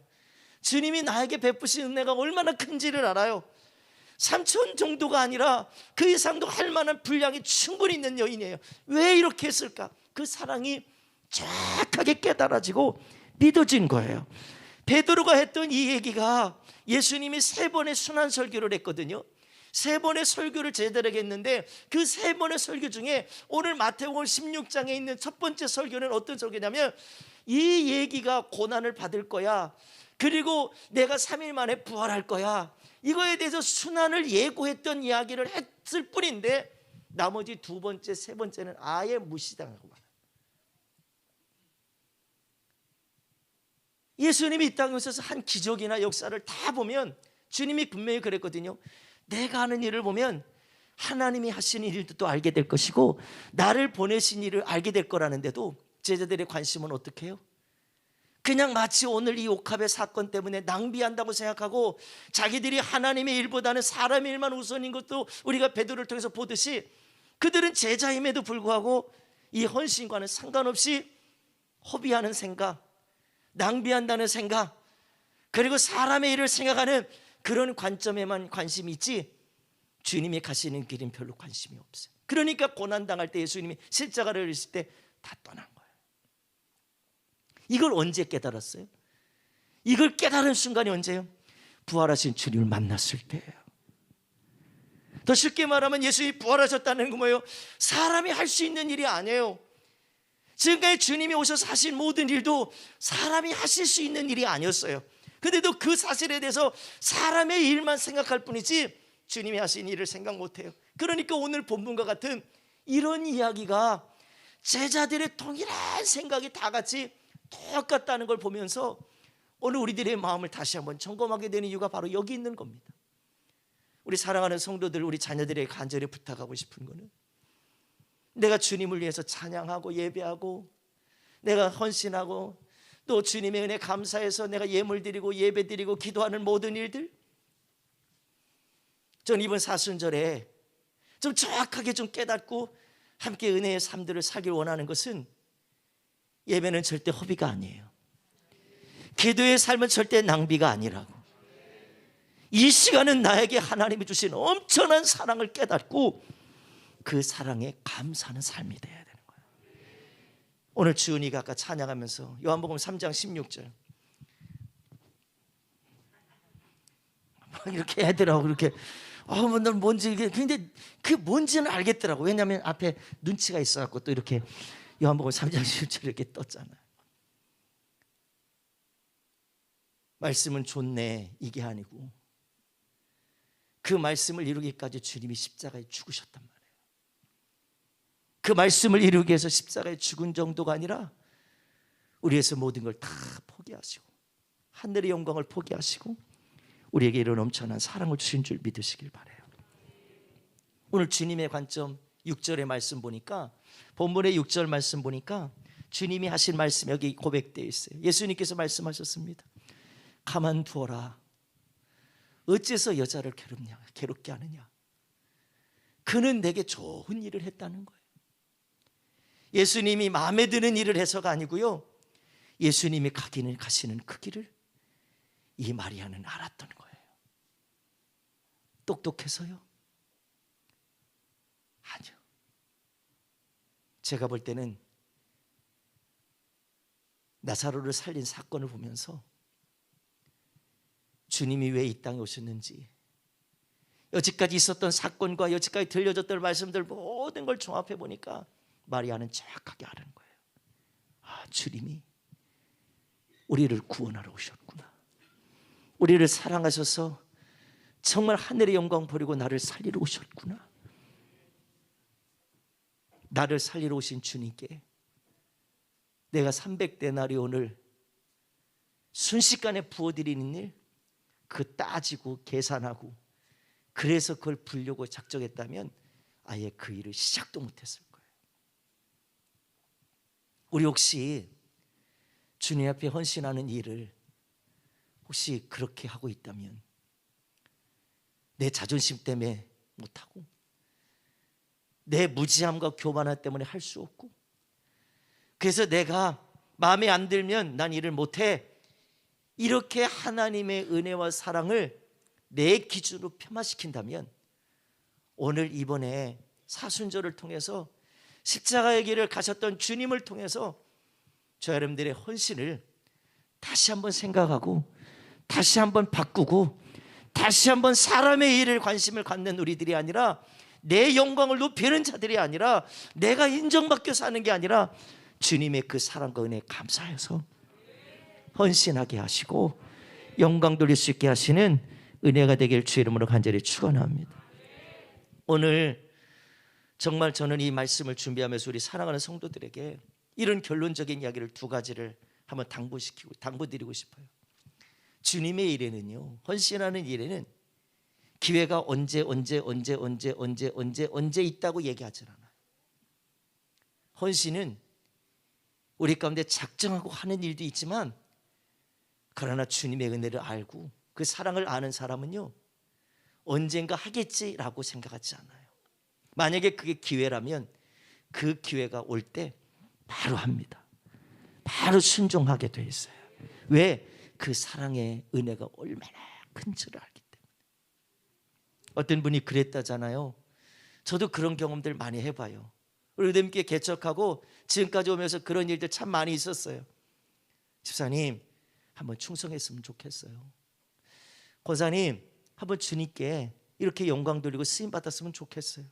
주님이 나에게 베푸신 은혜가 얼마나 큰지를 알아요. 3천 정도가 아니라 그 이상도 할 만한 분량이 충분히 있는 여인이에요. 왜 이렇게 했을까? 그 사랑이 정확하게 깨달아지고 믿어진 거예요. 베드로가 했던 이 얘기가 예수님이 3번의 순환 설교를 했거든요. 3번의 설교를 제자들에게 했는데 그 3번의 설교 중에 오늘 마태복음 16장에 있는 첫 번째 설교는 어떤 설교냐면 이 얘기가 고난을 받을 거야. 그리고 내가 3일 만에 부활할 거야, 이거에 대해서 순환을 예고했던 이야기를 했을 뿐인데 나머지 두 번째, 세 번째는 아예 무시당하고 말아요. 예수님이 이 땅에 오셔서 한 기적이나 역사를 다 보면 주님이 분명히 그랬거든요. 내가 하는 일을 보면 하나님이 하시는 일도 또 알게 될 것이고 나를 보내신 일을 알게 될 거라는데도 제자들의 관심은 어떻게 해요? 그냥 마치 오늘 이 옥합의 사건 때문에 낭비한다고 생각하고 자기들이 하나님의 일보다는 사람의 일만 우선인 것도 우리가 베드로를 통해서 보듯이 그들은 제자임에도 불구하고 이 헌신과는 상관없이 허비하는 생각, 낭비한다는 생각, 그리고 사람의 일을 생각하는 그런 관점에만 관심이 있지 주님이 가시는 길은 별로 관심이 없어요. 그러니까 고난당할 때 예수님이 십자가를 지실 때 다 떠난 거예요. 이걸 언제 깨달았어요? 이걸 깨달은 순간이 언제예요? 부활하신 주님을 만났을 때예요. 더 쉽게 말하면 예수님이 부활하셨다는 건 뭐예요? 사람이 할 수 있는 일이 아니에요. 지금까지 주님이 오셔서 하신 모든 일도 사람이 하실 수 있는 일이 아니었어요. 그런데도 그 사실에 대해서 사람의 일만 생각할 뿐이지 주님이 하신 일을 생각 못해요. 그러니까 오늘 본문과 같은 이런 이야기가 제자들의 동일한 생각이 다 같이 똑같다는 걸 보면서 오늘 우리들의 마음을 다시 한번 점검하게 되는 이유가 바로 여기 있는 겁니다. 우리 사랑하는 성도들, 우리 자녀들에게 간절히 부탁하고 싶은 거는 내가 주님을 위해서 찬양하고 예배하고 내가 헌신하고 또 주님의 은혜 감사해서 내가 예물 드리고 예배 드리고 기도하는 모든 일들, 전 이번 사순절에 좀 정확하게 좀 깨닫고 함께 은혜의 삶들을 살길 원하는 것은 예배는 절대 허비가 아니에요. 기도의 삶은 절대 낭비가 아니라고. 이 시간은 나에게 하나님이 주신 엄청난 사랑을 깨닫고 그 사랑에 감사하는 삶이 되어야 되는 거예요. 오늘 주은이가 아까 찬양하면서 요한복음 3장 16절 이렇게 애들하고 이렇게 난 뭔지 근데 그 뭔지는 알겠더라고. 왜냐하면 앞에 눈치가 있어갖고 또 이렇게 요한복음 3장 16절 이렇게 떴잖아요. 말씀은 좋네 이게 아니고 그 말씀을 이루기까지 주님이 십자가에 죽으셨단 말이에요. 그 말씀을 이루기 위해서 십자가에 죽은 정도가 아니라 우리 위해서 모든 걸 다 포기하시고 하늘의 영광을 포기하시고 우리에게 이런 엄청난 사랑을 주신 줄 믿으시길 바라요. 오늘 주님의 관점 6절의 말씀 보니까, 본문의 6절 말씀 보니까 주님이 하신 말씀 여기 고백되어 있어요. 예수님께서 말씀하셨습니다. 가만두어라. 어째서 여자를 괴롭게 하느냐. 그는 내게 좋은 일을 했다는 거예요. 예수님이 마음에 드는 일을 해서가 아니고요, 예수님이 가시는 그 길을 이 마리아는 알았던 거예요. 똑똑해서요? 아니요. 제가 볼 때는 나사로를 살린 사건을 보면서 주님이 왜 이 땅에 오셨는지, 여지까지 있었던 사건과 여지까지 들려졌던 말씀들 모든 걸 종합해 보니까 마리아는 정확하게 아는 거예요. 주님이 우리를 구원하러 오셨구나. 우리를 사랑하셔서 정말 하늘의 영광 버리고 나를 살리러 오셨구나. 나를 살리러 오신 주님께 내가 300데나리온을 순식간에 부어드리는 일, 그 따지고 계산하고 그래서 그걸 부려고 작정했다면 아예 그 일을 시작도 못했을 거예요. 우리 혹시 주님 앞에 헌신하는 일을 혹시 그렇게 하고 있다면 내 자존심 때문에 못하고 내 무지함과 교만함 때문에 할 수 없고 그래서 내가 마음에 안 들면 난 일을 못해, 이렇게 하나님의 은혜와 사랑을 내 기준으로 폄하시킨다면 오늘 이번에 사순절을 통해서 십자가의 길을 가셨던 주님을 통해서 저 여러분들의 헌신을 다시 한번 생각하고 다시 한번 바꾸고 다시 한번 사람의 일을 관심을 갖는 우리들이 아니라, 내 영광을 높이는 자들이 아니라, 내가 인정받겨 사는 게 아니라 주님의 그 사랑과 은혜에 감사해서 헌신하게 하시고 영광 돌릴 수 있게 하시는 은혜가 되길 주의 이름으로 간절히 축원합니다. 오늘 정말 저는 이 말씀을 준비하면서 우리 사랑하는 성도들에게 이런 결론적인 이야기를 두 가지를 한번 당부드리고 싶어요. 주님의 일에는요, 헌신하는 일에는 기회가 언제 있다고 얘기하지 않아요. 헌신은 우리 가운데 작정하고 하는 일도 있지만, 그러나 주님의 은혜를 알고 그 사랑을 아는 사람은요, 언젠가 하겠지라고 생각하지 않아요. 만약에 그게 기회라면 그 기회가 올 때 바로 합니다. 바로 순종하게 돼 있어요. 왜? 그 사랑의 은혜가 얼마나 큰 줄을 알기 때문에. 어떤 분이 그랬다잖아요. 저도 그런 경험들 많이 해봐요. 우리들께 개척하고 지금까지 오면서 그런 일들 참 많이 있었어요. 집사님, 한번 충성했으면 좋겠어요. 권사님, 한번 주님께 이렇게 영광 돌리고 쓰임 받았으면 좋겠어요.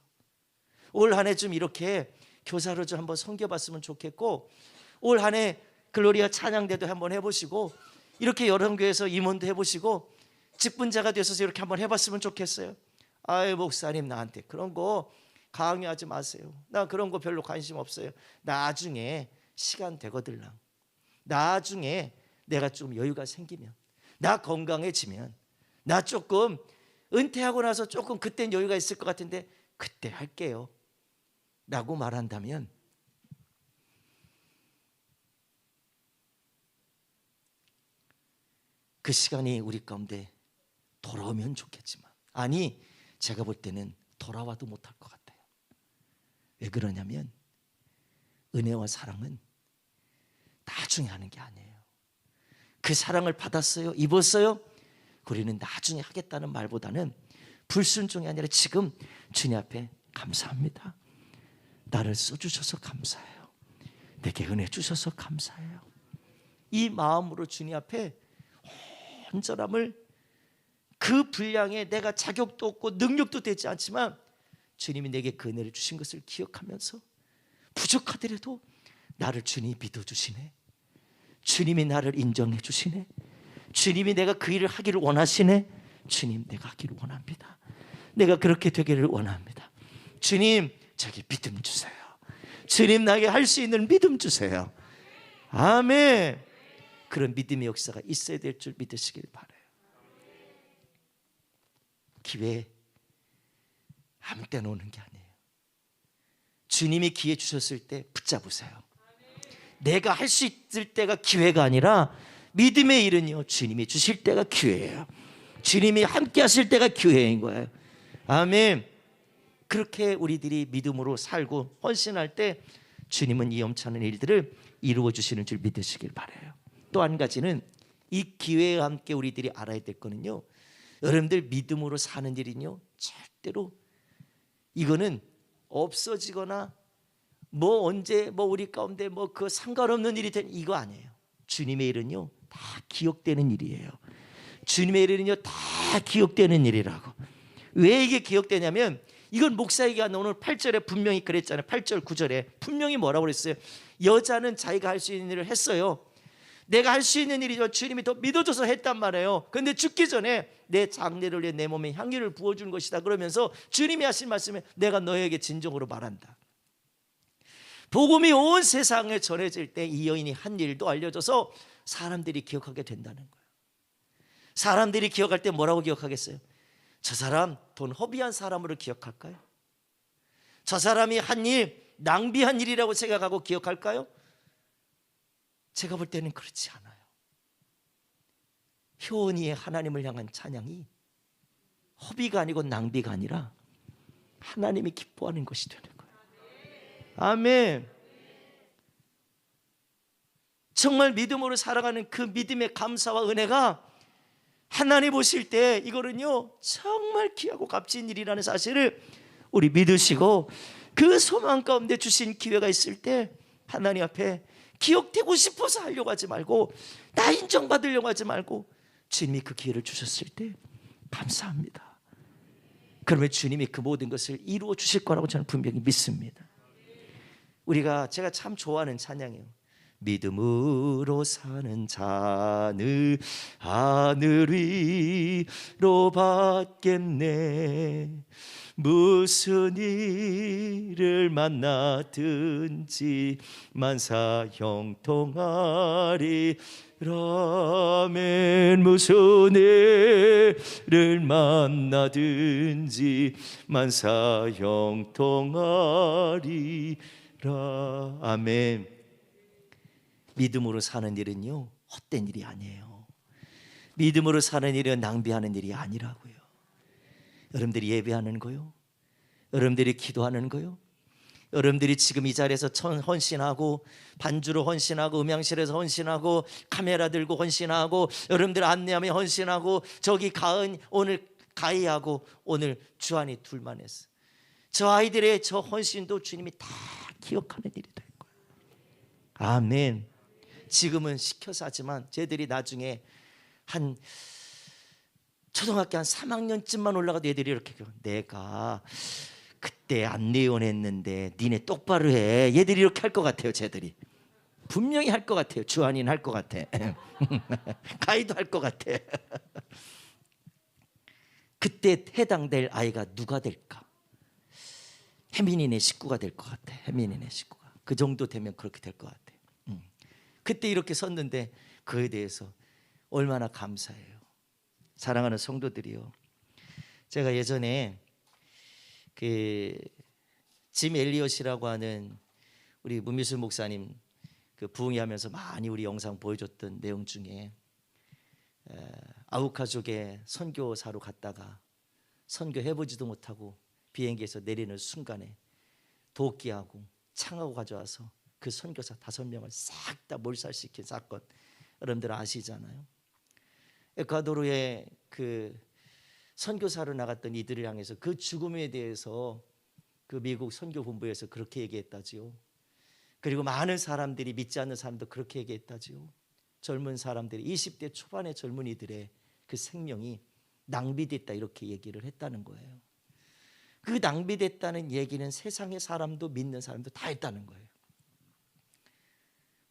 올 한 해 좀 이렇게 교사로 좀 한번 섬겨봤으면 좋겠고, 올 한 해 글로리아 찬양대도 한번 해보시고, 이렇게 여러 교회에서 임원도 해보시고, 직분자가 되셔서 이렇게 한번 해봤으면 좋겠어요. 아유, 목사님, 나한테 그런 거 강요하지 마세요. 나 그런 거 별로 관심 없어요. 나중에 시간 되거들랑, 나중에 내가 좀 여유가 생기면, 나 건강해지면, 나 조금 은퇴하고 나서 조금 그땐 여유가 있을 것 같은데 그때 할게요 라고 말한다면, 그 시간이 우리 가운데 돌아오면 좋겠지만, 아니, 제가 볼 때는 돌아와도 못할 것 같아요. 왜 그러냐면 은혜와 사랑은 나중에 하는 게 아니에요. 그 사랑을 받았어요, 입었어요, 우리는 나중에 하겠다는 말보다는 불순종이 아니라 지금 주님 앞에 감사합니다. 나를 써주셔서 감사해요. 내게 은혜 주셔서 감사해요. 이 마음으로 주님 앞에 온전함을, 그 분량에 내가 자격도 없고 능력도 되지 않지만 주님이 내게 그 은혜를 주신 것을 기억하면서, 부족하더라도 나를 주님이 믿어주시네, 주님이 나를 인정해 주시네, 주님이 내가 그 일을 하기를 원하시네, 주님, 내가 하기를 원합니다. 내가 그렇게 되기를 원합니다. 주님, 저기 믿음 주세요. 주님, 나에게 할 수 있는 믿음 주세요. 아멘. 그런 믿음의 역사가 있어야 될 줄 믿으시길 바라요. 기회 아무 때나 오는 게 아니에요. 주님이 기회 주셨을 때 붙잡으세요. 내가 할 수 있을 때가 기회가 아니라, 믿음의 일은요, 주님이 주실 때가 기회예요. 주님이 함께 하실 때가 기회인 거예요. 아멘. 그렇게 우리들이 믿음으로 살고 헌신할 때 주님은 이 엄청난 일들을 이루어 주시는 줄 믿으시길 바라요. 또 한 가지는 이 기회와 함께 우리들이 알아야 될 거는요, 여러분들 믿음으로 사는 일은요, 절대로 이거는 없어지거나 뭐 언제 뭐 우리 가운데 뭐 그 상관없는 일이 된 이거 아니에요. 주님의 일은요 다 기억되는 일이에요. 주님의 일은요 다 기억되는 일이라고. 왜 이게 기억되냐면, 이건 목사에게 오늘 8절에 분명히 그랬잖아요. 8절 9절에 분명히 뭐라고 그랬어요? 여자는 자기가 할 수 있는 일을 했어요. 내가 할 수 있는 일이죠. 주님이 더 믿어줘서 했단 말이에요. 근데 죽기 전에 내 장례를 위해 내 몸에 향기를 부어주는 것이다 그러면서 주님이 하신 말씀에 내가 너에게 진정으로 말한다. 복음이 온 세상에 전해질 때 이 여인이 한 일도 알려져서 사람들이 기억하게 된다는 거예요. 사람들이 기억할 때 뭐라고 기억하겠어요? 저 사람 돈 허비한 사람으로 기억할까요? 저 사람이 한 일 낭비한 일이라고 생각하고 기억할까요? 제가 볼 때는 그렇지 않아요. 효원이의 하나님을 향한 찬양이 허비가 아니고 낭비가 아니라 하나님이 기뻐하는 것이 되는 거예요. 아멘. 정말 믿음으로 살아가는 그 믿음의 감사와 은혜가 하나님 보실 때 이거는요 정말 귀하고 값진 일이라는 사실을 우리 믿으시고, 그 소망 가운데 주신 기회가 있을 때 하나님 앞에 기억되고 싶어서 하려고 하지 말고, 나 인정받으려고 하지 말고, 주님이 그 기회를 주셨을 때 감사합니다. 그러면 주님이 그 모든 것을 이루어 주실 거라고 저는 분명히 믿습니다. 제가 참 좋아하는 찬양이에요. 믿음으로 사는 자는 하늘 위로 받겠네. 무슨 일을 만나든지 만사 형통하리. 라멘. 무슨 일을 만나든지 만사 형통하리라. 아멘. 믿음으로 사는 일은요, 헛된 일이 아니에요. 믿음으로 사는 일은 낭비하는 일이 아니라고요. 여러분들이 예배하는 거요, 여러분들이 기도하는 거요, 여러분들이 지금 이 자리에서 헌신하고, 반주로 헌신하고, 음향실에서 헌신하고, 카메라 들고 헌신하고, 여러분들 안내하며 헌신하고, 저기 가은 오늘 가희하고 오늘 주한이 둘만 했어. 저 아이들의 저 헌신도 주님이 다 기억하는 일이 될 거예요. 아멘. 지금은 시켜서 하지만 쟤들이 나중에 한 초등학교 한 3학년쯤만 올라가도 애들이 이렇게, 내가 그때 안내원 했는데 니네 똑바로 해. 얘들이 이렇게 할 것 같아요. 쟤들이 분명히 할 것 같아요. 주한이는 할 것 같아. 가희도 할 것 같아. 그때 해당될 아이가 누가 될까? 혜민이네 식구가 될 것 같아. 혜민이네 식구가 그 정도 되면 그렇게 될 것 같아. 그때 이렇게 섰는데 그에 대해서 얼마나 감사해요. 사랑하는 성도들이요, 제가 예전에 짐 엘리엇이라고 하는 우리 문미술 목사님 부흥회하면서 많이 우리 영상 보여줬던 내용 중에 아우카족에 선교사로 갔다가 선교해보지도 못하고 비행기에서 내리는 순간에 도끼하고 창하고 가져와서 그 선교사 5명을 싹 다 몰살시킨 사건, 여러분들 아시잖아요. 에콰도르에 선교사로 나갔던 이들을 향해서 그 죽음에 대해서 그 미국 선교본부에서 그렇게 얘기했다지요. 그리고 많은 사람들이, 믿지 않는 사람도 그렇게 얘기했다지요. 젊은 사람들이, 20대 초반의 젊은이들의 그 생명이 낭비됐다, 이렇게 얘기를 했다는 거예요. 그 낭비됐다는 얘기는 세상의 사람도 믿는 사람도 다 했다는 거예요.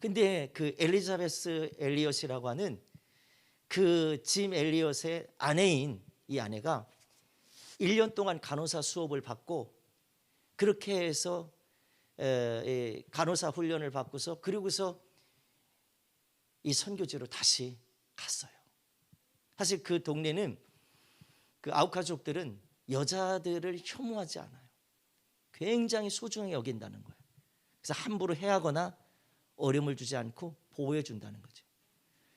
근데 그 엘리자베스 엘리엇이라고 하는 그 짐 엘리엇의 아내인 이 아내가 1년 동안 간호사 수업을 받고, 그렇게 해서 간호사 훈련을 받고서, 그리고서 이 선교지로 다시 갔어요. 사실 그 동네는, 그 아우카족들은 여자들을 혐오하지 않아요. 굉장히 소중하게 여긴다는 거예요. 그래서 함부로 해하거나 어려움을 주지 않고 보호해 준다는 거죠.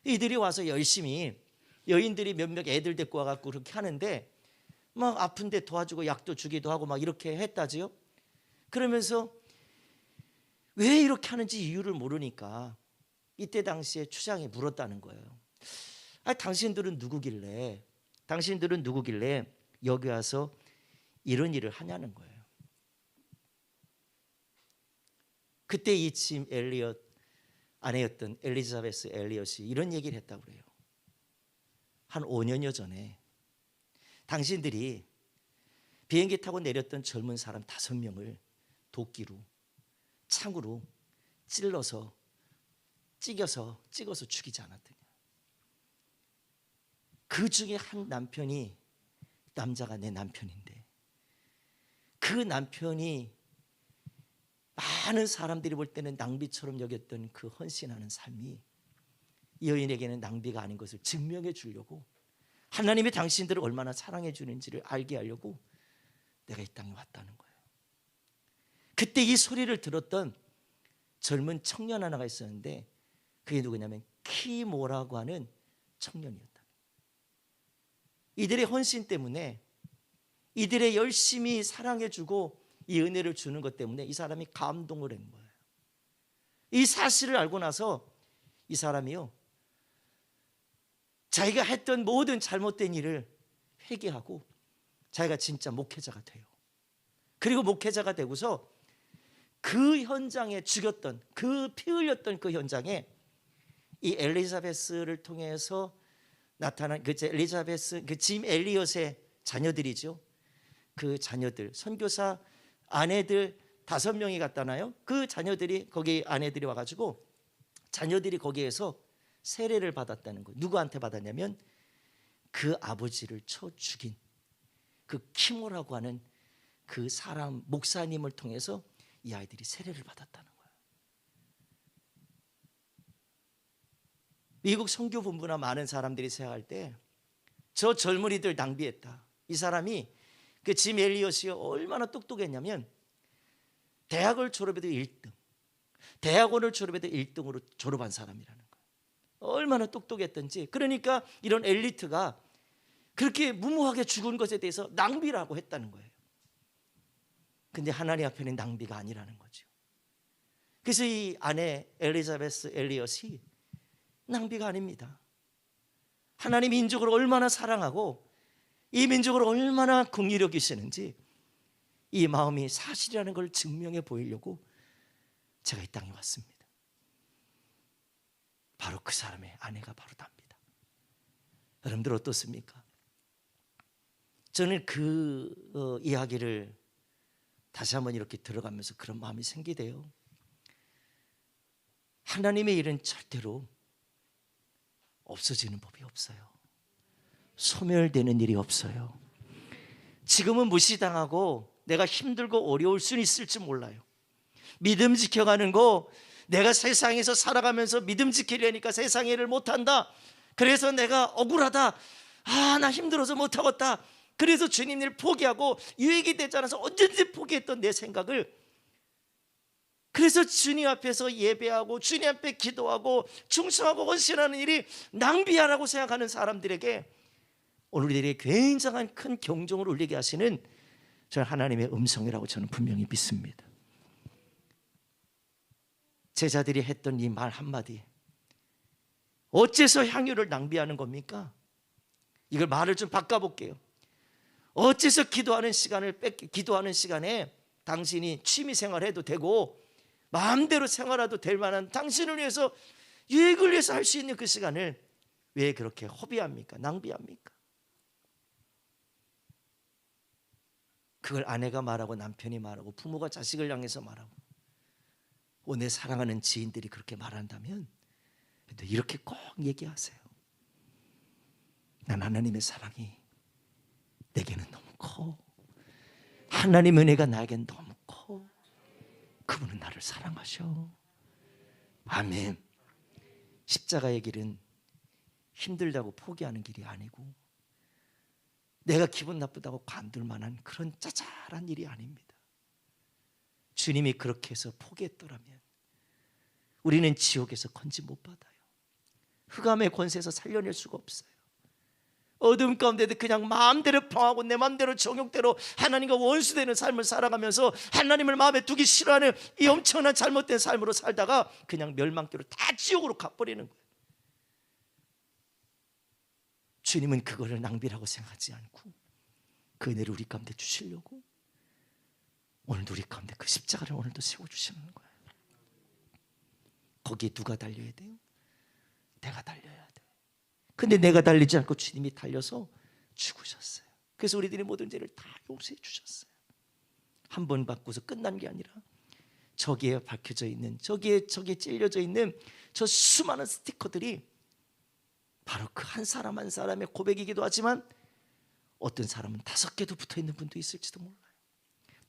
이들이 와서 열심히, 여인들이 몇몇 애들 데리고 와갖고 그렇게 하는데 막 아픈데 도와주고 약도 주기도 하고 막 이렇게 했다지요. 그러면서 왜 이렇게 하는지 이유를 모르니까 이때 당시에 추장이 물었다는 거예요. 당신들은 누구길래 여기 와서 이런 일을 하냐는 거예요. 그때 이 짐 엘리엇 아내였던 엘리자베스 엘리엇이 이런 얘기를 했다고 그래요. 한 5년여 전에 당신들이 비행기 타고 내렸던 젊은 사람 5명을 도끼로, 창으로 찔러서 찍어서 죽이지 않았더냐. 그 중에 한 남편이, 남자가 내 남편인데, 그 남편이 많은 사람들이 볼 때는 낭비처럼 여겼던 그 헌신하는 삶이 이 여인에게는 낭비가 아닌 것을 증명해 주려고, 하나님이 당신들을 얼마나 사랑해 주는지를 알게 하려고 내가 이 땅에 왔다는 거예요. 그때 이 소리를 들었던 젊은 청년 하나가 있었는데, 그게 누구냐면 키모라고 하는 청년이었다. 이들의 헌신 때문에, 이들의 열심히 사랑해 주고 이 은혜를 주는 것 때문에 이 사람이 감동을 한 거예요. 이 사실을 알고 나서 이 사람이요, 자기가 했던 모든 잘못된 일을 회개하고 자기가 진짜 목회자가 돼요. 그리고 목회자가 되고서 그 현장에 죽였던, 그 피 흘렸던 그 현장에 이 엘리자베스를 통해서 나타난 그 엘리자베스, 그 짐 엘리엇의 자녀들이죠. 그 자녀들, 선교사 아내들 5명이 갔다나요? 그 자녀들이, 거기 아내들이 와가지고 자녀들이 거기에서 세례를 받았다는 거예요. 누구한테 받았냐면 그 아버지를 쳐 죽인 그 키모라고 하는 그 사람 목사님을 통해서 이 아이들이 세례를 받았다는 거예요. 미국 선교본부나 많은 사람들이 생각할 때 저 젊은이들 낭비했다. 이 사람이 그 짐 엘리엇이 얼마나 똑똑했냐면 대학을 졸업해도 1등, 대학원을 졸업해도 1등으로 졸업한 사람이라는 거예요. 얼마나 똑똑했던지. 그러니까 이런 엘리트가 그렇게 무모하게 죽은 것에 대해서 낭비라고 했다는 거예요. 근데 하나님 앞에는 낭비가 아니라는 거죠. 그래서 이 아내 엘리자베스 엘리엇이 낭비가 아닙니다. 하나님 민족을 얼마나 사랑하고 이 민족을 얼마나 긍휼히 여기시는지 이 마음이 사실이라는 걸 증명해 보이려고 제가 이 땅에 왔습니다. 바로 그 사람의 아내가 바로 납니다. 여러분들 어떻습니까? 저는 그 이야기를 다시 한번 이렇게 들어가면서 그런 마음이 생기대요. 하나님의 일은 절대로 없어지는 법이 없어요. 소멸되는 일이 없어요. 지금은 무시당하고 내가 힘들고 어려울 수는 있을지 몰라요. 믿음 지켜가는 거, 내가 세상에서 살아가면서 믿음 지키려니까 세상의 일을 못한다. 그래서 내가 억울하다. 나 힘들어서 못하겠다. 그래서 주님 일 포기하고 유익이 되지 않아서 언제든지 포기했던 내 생각을, 그래서 주님 앞에서 예배하고 주님 앞에 기도하고 충성하고 헌신하는 일이 낭비하라고 생각하는 사람들에게 오늘 우리에게 굉장한 큰 경종을 울리게 하시는 저는 하나님의 음성이라고 저는 분명히 믿습니다. 제자들이 했던 이 말 한마디, 어째서 향유를 낭비하는 겁니까? 이걸 말을 좀 바꿔볼게요. 어째서 기도하는 시간에 당신이 취미생활 해도 되고 마음대로 생활해도 될 만한 당신을 위해서, 유익을 위해서 할 수 있는 그 시간을 왜 그렇게 허비합니까? 낭비합니까? 그걸 아내가 말하고 남편이 말하고 부모가 자식을 향해서 말하고 내 사랑하는 지인들이 그렇게 말한다면 이렇게 꼭 얘기하세요. 난 하나님의 사랑이 내게는 너무 커. 하나님의 은혜가 나에겐 너무 커. 그분은 나를 사랑하셔. 아멘. 십자가의 길은 힘들다고 포기하는 길이 아니고 내가 기분 나쁘다고 관둘 만한 그런 짜잘한 일이 아닙니다. 주님이 그렇게 해서 포기했더라면 우리는 지옥에서 건지 못 받아요. 흑암의 권세에서 살려낼 수가 없어요. 어둠 가운데도 그냥 마음대로 평하고 내 마음대로 정욕대로 하나님과 원수되는 삶을 살아가면서 하나님을 마음에 두기 싫어하는 이 엄청난 잘못된 삶으로 살다가 그냥 멸망대로 다 지옥으로 가버리는 거예요. 주님은 그거를 낭비라고 생각하지 않고 그 은혜를 우리 가운데 주시려고 오늘도 우리 가운데 그 십자가를 오늘도 세워주시는 거예요. 거기에 누가 달려야 돼요? 내가 달려야 돼. 근데 내가 달리지 않고 주님이 달려서 죽으셨어요. 그래서 우리들의 모든 죄를 다 용서해 주셨어요. 한 번 받고서 끝난 게 아니라 저기에 밝혀져 있는, 저기에 찔려져 있는 저 수많은 스티커들이 바로 그 한 사람 한 사람의 고백이기도 하지만 어떤 사람은 5개도 붙어있는 분도 있을지도 몰라요.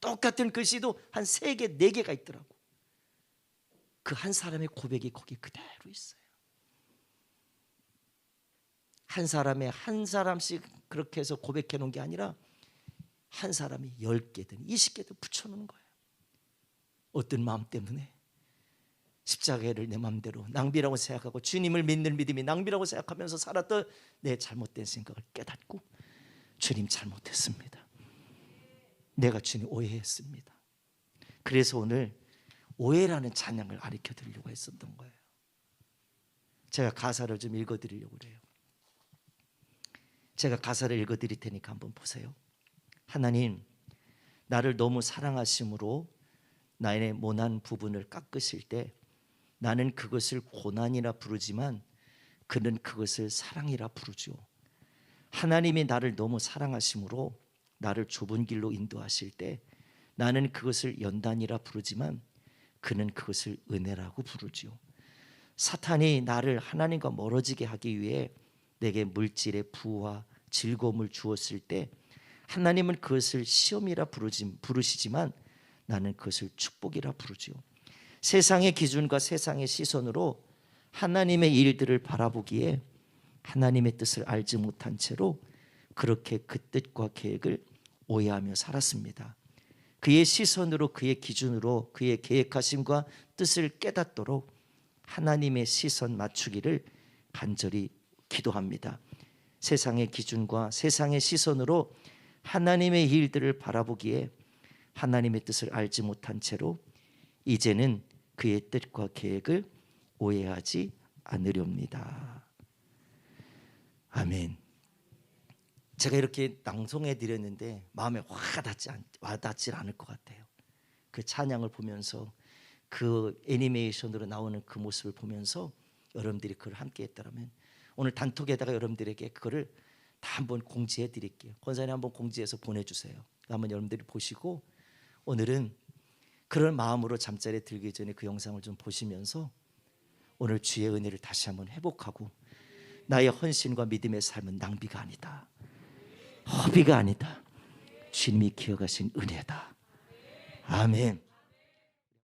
똑같은 글씨도 한 3개, 4개가 있더라고. 그 한 사람의 고백이 거기 그대로 있어요. 한 사람씩 그렇게 해서 고백해 놓은 게 아니라 한 사람이 10개든 20개든 붙여놓은 거예요. 어떤 마음 때문에? 십자가를 내 마음대로 낭비라고 생각하고 주님을 믿는 믿음이 낭비라고 생각하면서 살았던 내 잘못된 생각을 깨닫고 주님 잘못했습니다. 내가 주님 오해했습니다. 그래서 오늘 오해라는 찬양을 가르쳐 드리려고 했었던 거예요. 제가 가사를 좀 읽어 드리려고 그래요. 제가 가사를 읽어 드릴 테니까 한번 보세요. 하나님, 나를 너무 사랑하심으로 나의 모난 부분을 깎으실 때 나는 그것을 고난이라 부르지만 그는 그것을 사랑이라 부르죠. 하나님이 나를 너무 사랑하심으로 나를 좁은 길로 인도하실 때 나는 그것을 연단이라 부르지만 그는 그것을 은혜라고 부르죠. 사탄이 나를 하나님과 멀어지게 하기 위해 내게 물질의 부와 즐거움을 주었을 때 하나님은 그것을 시험이라 부르시지만 나는 그것을 축복이라 부르지요. 세상의 기준과 세상의 시선으로 하나님의 일들을 바라보기에 하나님의 뜻을 알지 못한 채로 그렇게 그 뜻과 계획을 오해하며 살았습니다. 그의 시선으로, 그의 기준으로 그의 계획하심과 뜻을 깨닫도록 하나님의 시선 맞추기를 간절히 기도합니다. 세상의 기준과 세상의 시선으로 하나님의 일들을 바라보기에 하나님의 뜻을 알지 못한 채로 이제는 그의 뜻과 계획을 오해하지 않으렵니다. 아멘. 제가 이렇게 낭송해 드렸는데 마음에 와닿지 않을 것 같아요. 그 찬양을 보면서 그 애니메이션으로 나오는 그 모습을 보면서 여러분들이 그걸 함께 했다면 오늘 단톡에다가 여러분들에게 그거를 다 한번 공지해 드릴게요. 권사님 한번 공지해서 보내주세요. 한번 여러분들이 보시고 오늘은 그런 마음으로 잠자리에 들기 전에 그 영상을 좀 보시면서 오늘 주의 은혜를 다시 한번 회복하고 나의 헌신과 믿음의 삶은 낭비가 아니다, 허비가 아니다, 주님이 기억하신 은혜다. 아멘.